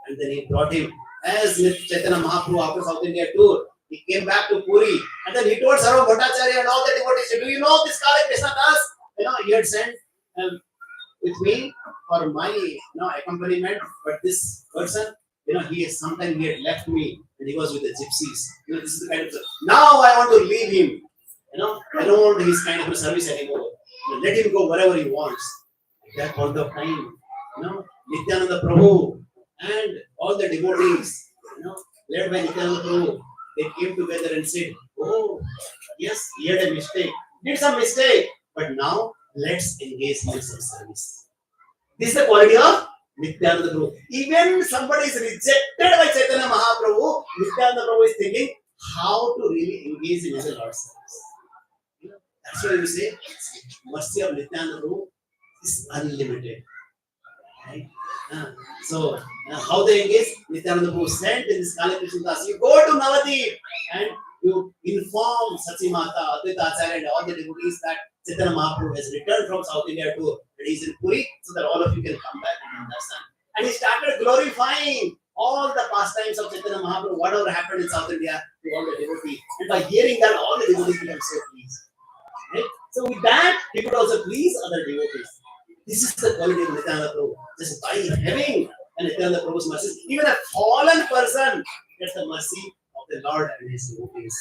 And then he brought him as Chaitanya Mahaprabhu after South India tour. He came back to Puri and then he told Sarva Bhattacharya and all the devotees, do you know this Kala Krishna Das? He had sent with me for my accompaniment, but this person, he had left me and he was with the gypsies. This is the kind of now I want to leave him. I don't want his kind of a service anymore. Let him go wherever he wants. At that point of time, Nityananda Prabhu and all the devotees, led by Nityananda Prabhu, they came together and said, oh, yes, he had a mistake, did some mistake, but now let's engage in some service. This is the quality of Nityananda Prabhu. Even somebody is rejected by Chaitanya Mahaprabhu, Nityananda Prabhu is thinking how to really engage in his Lord's service. That's why we say, mercy of Nityananda Prabhu is unlimited. Right? So, how they engage? Nityananda Prabhu sent in this Kala Krishna Das, you go to Navadip and you inform Sachi Mata, Advaita Acharya and all the devotees that Chaitanya Mahaprabhu has returned from South India to and he's in Puri, so that all of you can come back and understand. And he started glorifying all the pastimes of Chaitanya Mahaprabhu, whatever happened in South India to all the devotees. And by hearing that, all the devotees become so pleased. Right? So with that, he could also please other devotees. This is the quality of Nityananda Prabhu. Just by having Nityananda Prabhu's mercy, even a fallen person gets the mercy of the Lord and his devotees.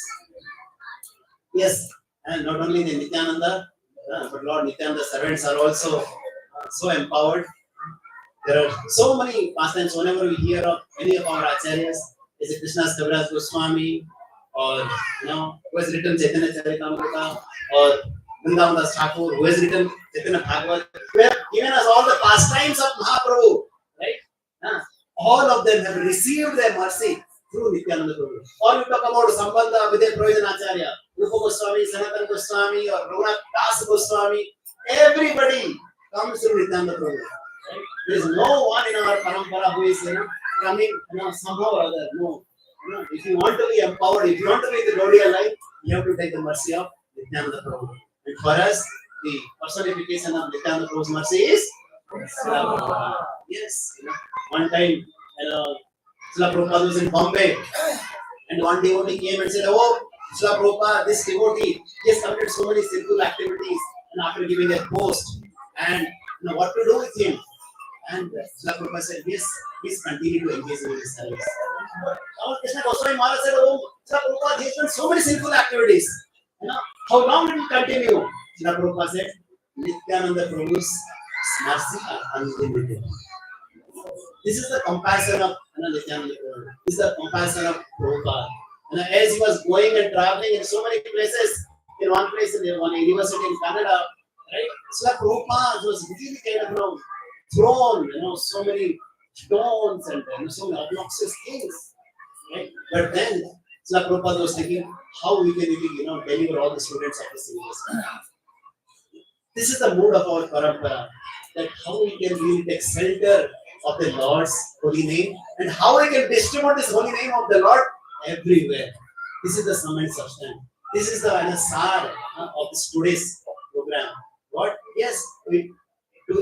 Yes, and not only the Nityananda, but Lord Nityananda servants are also so empowered. There are so many pastimes whenever we hear of any of our acharyas, is it Krishnadas Kaviraj Goswami, or who has written Chaitanya Charitamrita, or Vrindavan Das Thakur, who has written Chaitanya Bhagavat, who have given us all the pastimes of Mahaprabhu, right? All of them have received their mercy through Nityananda Prabhu. Or you talk about Sambandha Vidya Prayojan Acharya, Rupa Goswami, Sanatana Goswami, or Raghunath Das Goswami, everybody comes through Nityananda Prabhu. Right? There is no one in our parampara who is coming somehow or other. No. If you want to be empowered, if you want to be in the Gaudiya life, you have to take the mercy of Nityananda Prabhu. And for us, the personification of Nityananda Prabhu's mercy is yes. One time, Srila Prabhupada was in Bombay, and one devotee came and said, "Oh, Srila Prabhupada, this devotee, he has committed so many sinful activities, and after giving a post, and what to do with him?" And Srila Prabhupada said, "Yes, please continue to engage in his service." Krishna Goswami Maharaj said, "Oh, Srila Prabhupada, he has done so many sinful activities. How long will it continue?" Srila Prabhupada said, "Nityananda Prabhu's mercy are unlimited." This is the compassion of Nityananda Prabhu. This is the compassion of Prabhupada. As he was going and traveling in so many places, in one place in one university in Canada, right? Srila Prabhupada was really kind of thrown, so many stones and so many obnoxious things, right? But then Srila Prabhupada was thinking how we can really, deliver all the students of this university. This is the mood of our parampara, that how we can really take shelter of the Lord's holy name and how we can distribute this holy name of the Lord everywhere. This is the sum and substance. This is the sar of this today's program. What? Yes, to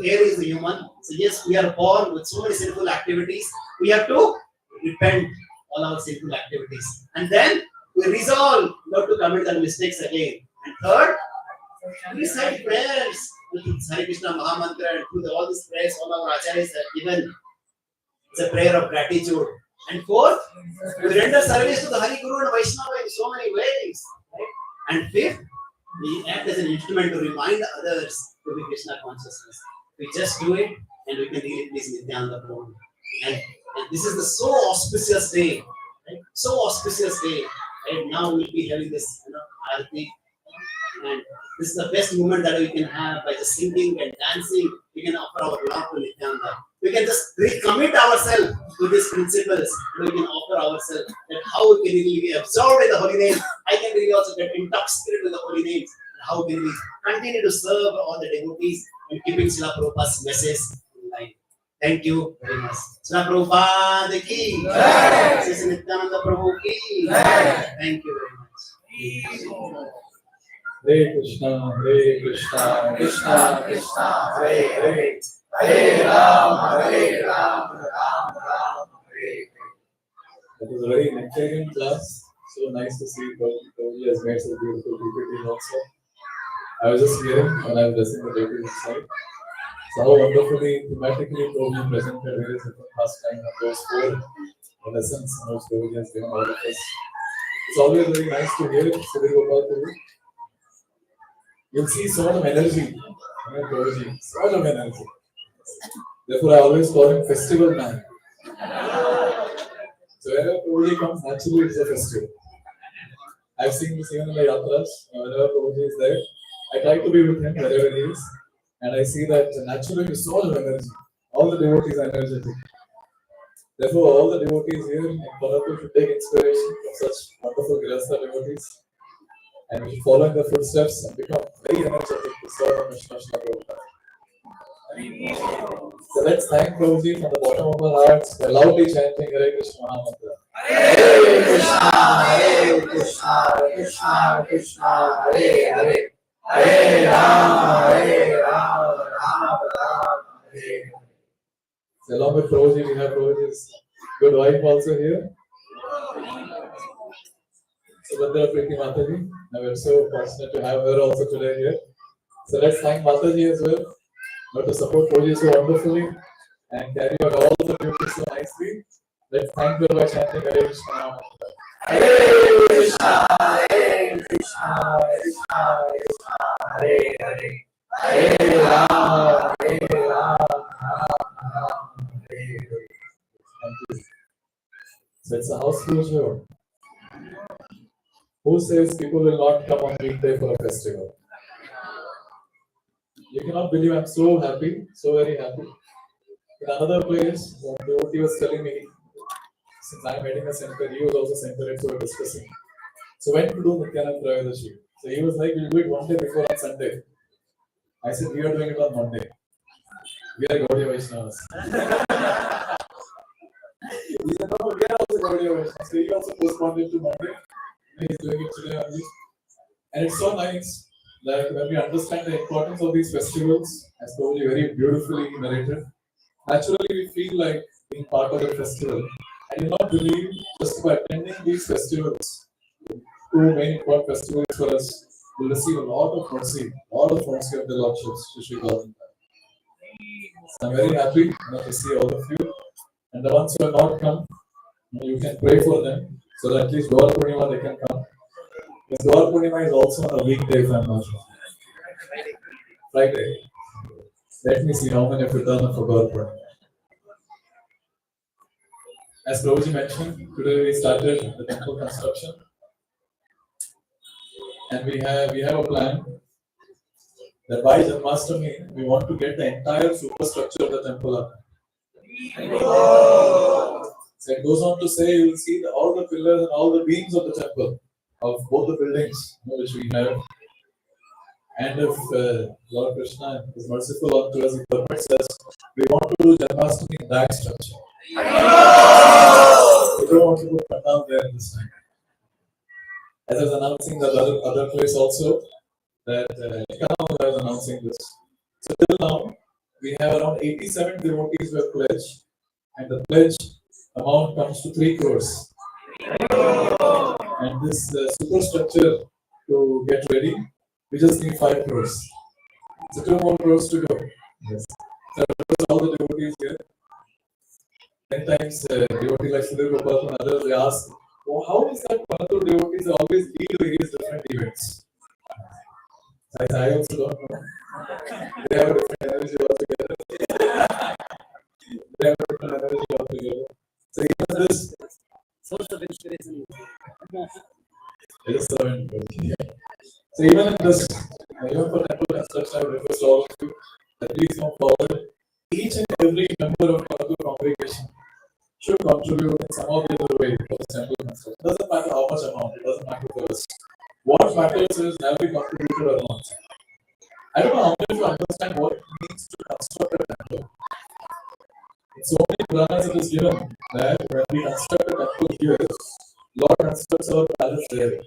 err is the human. So yes, we are born with so many sinful activities. We have to repent all our sinful activities. And then we resolve not to commit the mistakes again. And third, recite prayers with Hare Krishna Mahamantra and through all these prayers all our acharyas have given. It's a prayer of gratitude. And fourth, we render service to the Hari Guru and Vaishnava in so many ways. Right? And fifth, we act as an instrument to remind others to be Krishna consciousness. We just do it and we can really please Nityananda Prabhu. And this is the so auspicious day. Right? So auspicious day. Right? Now we'll be having this Aarti. And this is the best moment that we can have by just singing and dancing. We can offer our love to Nityananda. We can just recommit ourselves to these principles. And we can offer ourselves that how we can really be absorbed in the holy name. I can really also get intoxicated with the holy names. And how can we continue to serve all the devotees and keeping Srila Prabhupada's message in line. Thank you very much. Srila Prabhupada ki. Sri Nityananda Prabhu ki. Thank you very much. Hare Krishna, Krishna Krishna, Hare Hare, Hare Ram, Ram Ram, Hare. That was a very nectarian class. So nice to see Prabhuji has made such beautiful PPT also. I was just hearing when I was listening to the PPT inside. So how wonderfully, thematically Prabhuji presented various different pastimes and those four lessons in which Prabhuji has given all of us. It's always very nice to hear Sri Gopal Prabhu. You'll see so much of energy in Prabhuji, so much of energy. Therefore, I always call him festival man. So whenever Prabhuji comes, naturally it's a festival. I've seen this even in the yatras. Whenever Prabhuji is there, I try to be with him wherever he is, and I see that naturally there's so much of energy. All the devotees are energetic. Therefore, all the devotees here in Panathur should take inspiration from such wonderful Grihastha devotees, and we should follow in their footsteps and become very energetic to serve the mission of Srila Prabhupada. So let's thank Prabhuji from the bottom of our hearts by loudly chanting Hare Krishna Mahamantra. Hare Krishna, Krishna Krishna, Hare Hare. Hare Ram, Ram Hare. So along with Prabhuji, we have Prabhuji's good wife also here. Subhadra Priti Mataji. Now we're so fortunate to have her also today here. So let's thank Mataji as well. But to support Prabhuji so wonderfully and carry out all the duties so nicely. Let's thank her by chanting Hare Krishna Mahamantra. Hare Krishna, Krishna Krishna, Hare Hare. Hare Ram, Ram Hare. Thank you. So it's a houseful show. Who says people will not come on weekday for a festival? You cannot believe I'm so happy, so very happy. In another place, one devotee was telling me, since I'm heading a center, he was also center, so we're discussing. So when to do Nityananda Trayodashi? So he was like, we'll do it one day before on Sunday. I said, we are doing it on Monday. We are Gaudiya Vaishnavas. He said, no, we are also Gaudiya Vaishnavas. So he also postponed it to Monday. He's doing it today only. And it's so nice that when we understand the importance of these festivals, as Prabhuji very beautifully narrated, naturally we feel like being part of a festival. I do not believe just by attending these festivals, two main important festivals for us, we'll receive a lot of mercy of the Lordships, Shri Gauranga. So I'm very happy to see all of you. And the ones who have not come, you can pray for them so that at least Gaur Purnima they can come. Because Gaur Purnima is also on a weekday, if I'm not wrong. Friday. Let me see how many of you turn up for Gaur Purnima. As Prabhuji mentioned, today we started the temple construction. And we have a plan that by Janmashtami, we want to get the entire superstructure of the temple up. So it goes on to say, you will see all the pillars and all the beams of the temple, of both the buildings which we have. And if Lord Krishna is merciful unto us, he permits us, we want to do Janmashtami in that structure. We don't want to put Pandal there this time. As I was announcing the other place also, that Kanal was announcing this. So till now, we have around 87 devotees who have pledged, and the pledge amount comes to 3 crores. And this superstructure to get ready, we just need 5 crores. So 2 more crores to go. Yes. So all the devotees here. Many times devotees like Sri Gopal and others, they ask, oh, how is that Panathur devotees always lead various different events? I also don't know. They have a different energy altogether. They have a different energy altogether. So even this Source of inspiration. it is servant. So even in this, even for temple construction, I would request all of you that please come forward. Each and every member of Panathur congregation should contribute in some or the other way for the temple construction. It doesn't matter how much amount, it doesn't matter for us. What matters is have we contributed or not. I don't know how many of you understand what it means to construct a temple. In so many Puranas it is given that when we construct a temple here, Lord constructs our palace there.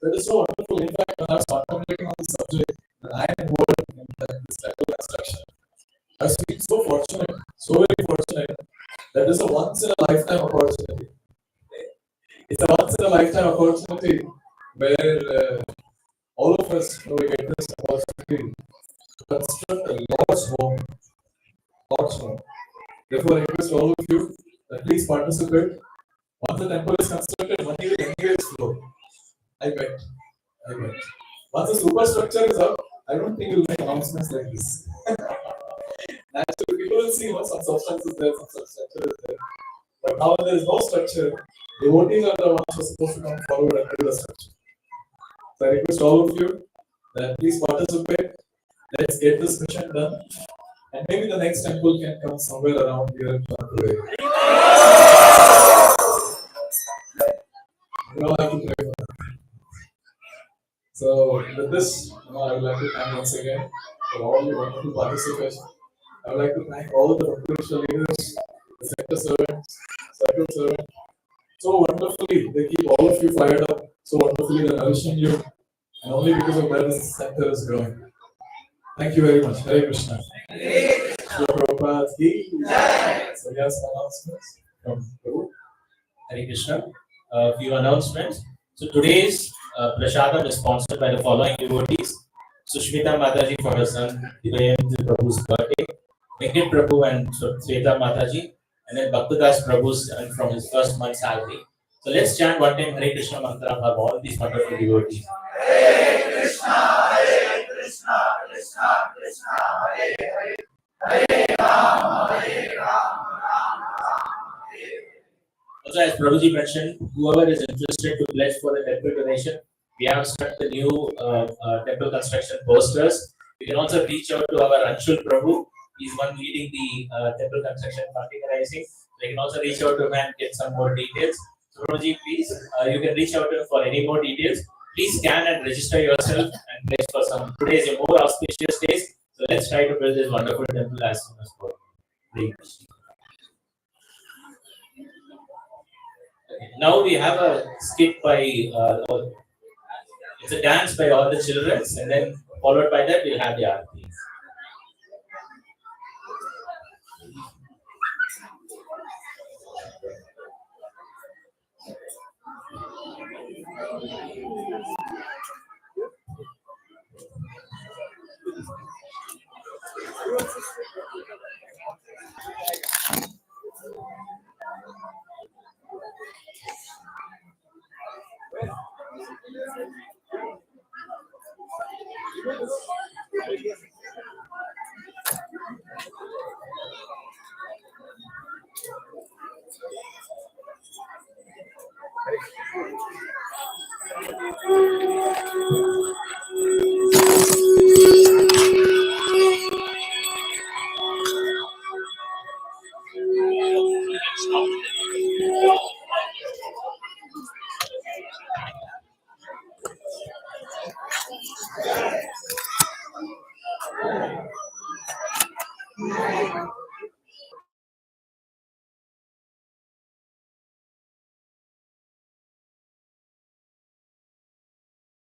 That is so wonderful. In fact, when I was contemplating on the subject, that I am involved in that this temple construction. I feel so fortunate, so very fortunate that this is a once in a lifetime opportunity. It's a once in a lifetime opportunity where all of us we get this opportunity to construct a Lord's home. Lord's home. Therefore, I request all of you that please participate. Once the temple is constructed, money will anyway flow. I bet. I bet. Once the superstructure is up, I don't think you'll make announcements like this. Naturally, people will see, some substance is there, some substructure is there. But now when there is no structure, devotees are the ones who are supposed to come forward and build a structure. So I request all of you that please participate. Let's get this mission done. And maybe the next temple can come somewhere around here in Panathur. We all have to pray for that. So with this, I would like to thank once again for all your wonderful participation. I would like to thank all the spiritual leaders, the sector servants, circle servants. So wonderfully, they keep all of you fired up. So wonderfully, they're nourishing you. And only because of that, this center is growing. Thank you very much. Hare Krishna. Shri Prabhupada ki jai. So yes, announcements from Prabhu. Hare Krishna. Few announcements. So today's Prashadam is sponsored by the following devotees: Sushmita Mataji for her son Hidayendra Prabhu's birthday, Venkit Prabhu and Sweta Mataji, and then Bhaktadas Prabhu's and from his first month's salary. So let's chant one time Hare Krishna mantra for all these wonderful devotees. Hare Krishna, Krishna Krishna, Hare Hare, Hare Rama, Rama. Also, as Prabhuji mentioned, whoever is interested to pledge for the temple donation, we have struck the new temple construction posters. You can also reach out to our Anshul Prabhu. He's one leading the temple construction organizing. So you can also reach out to him and get some more details. So Prabhuji, please, you can reach out to him for any more details. Please scan and register yourself and pledge for some. Today is a more auspicious days. So let's try to build this wonderful temple as soon as possible. Now we have a skit by, it's a dance by all the children, and then followed by that we'll have the aarti.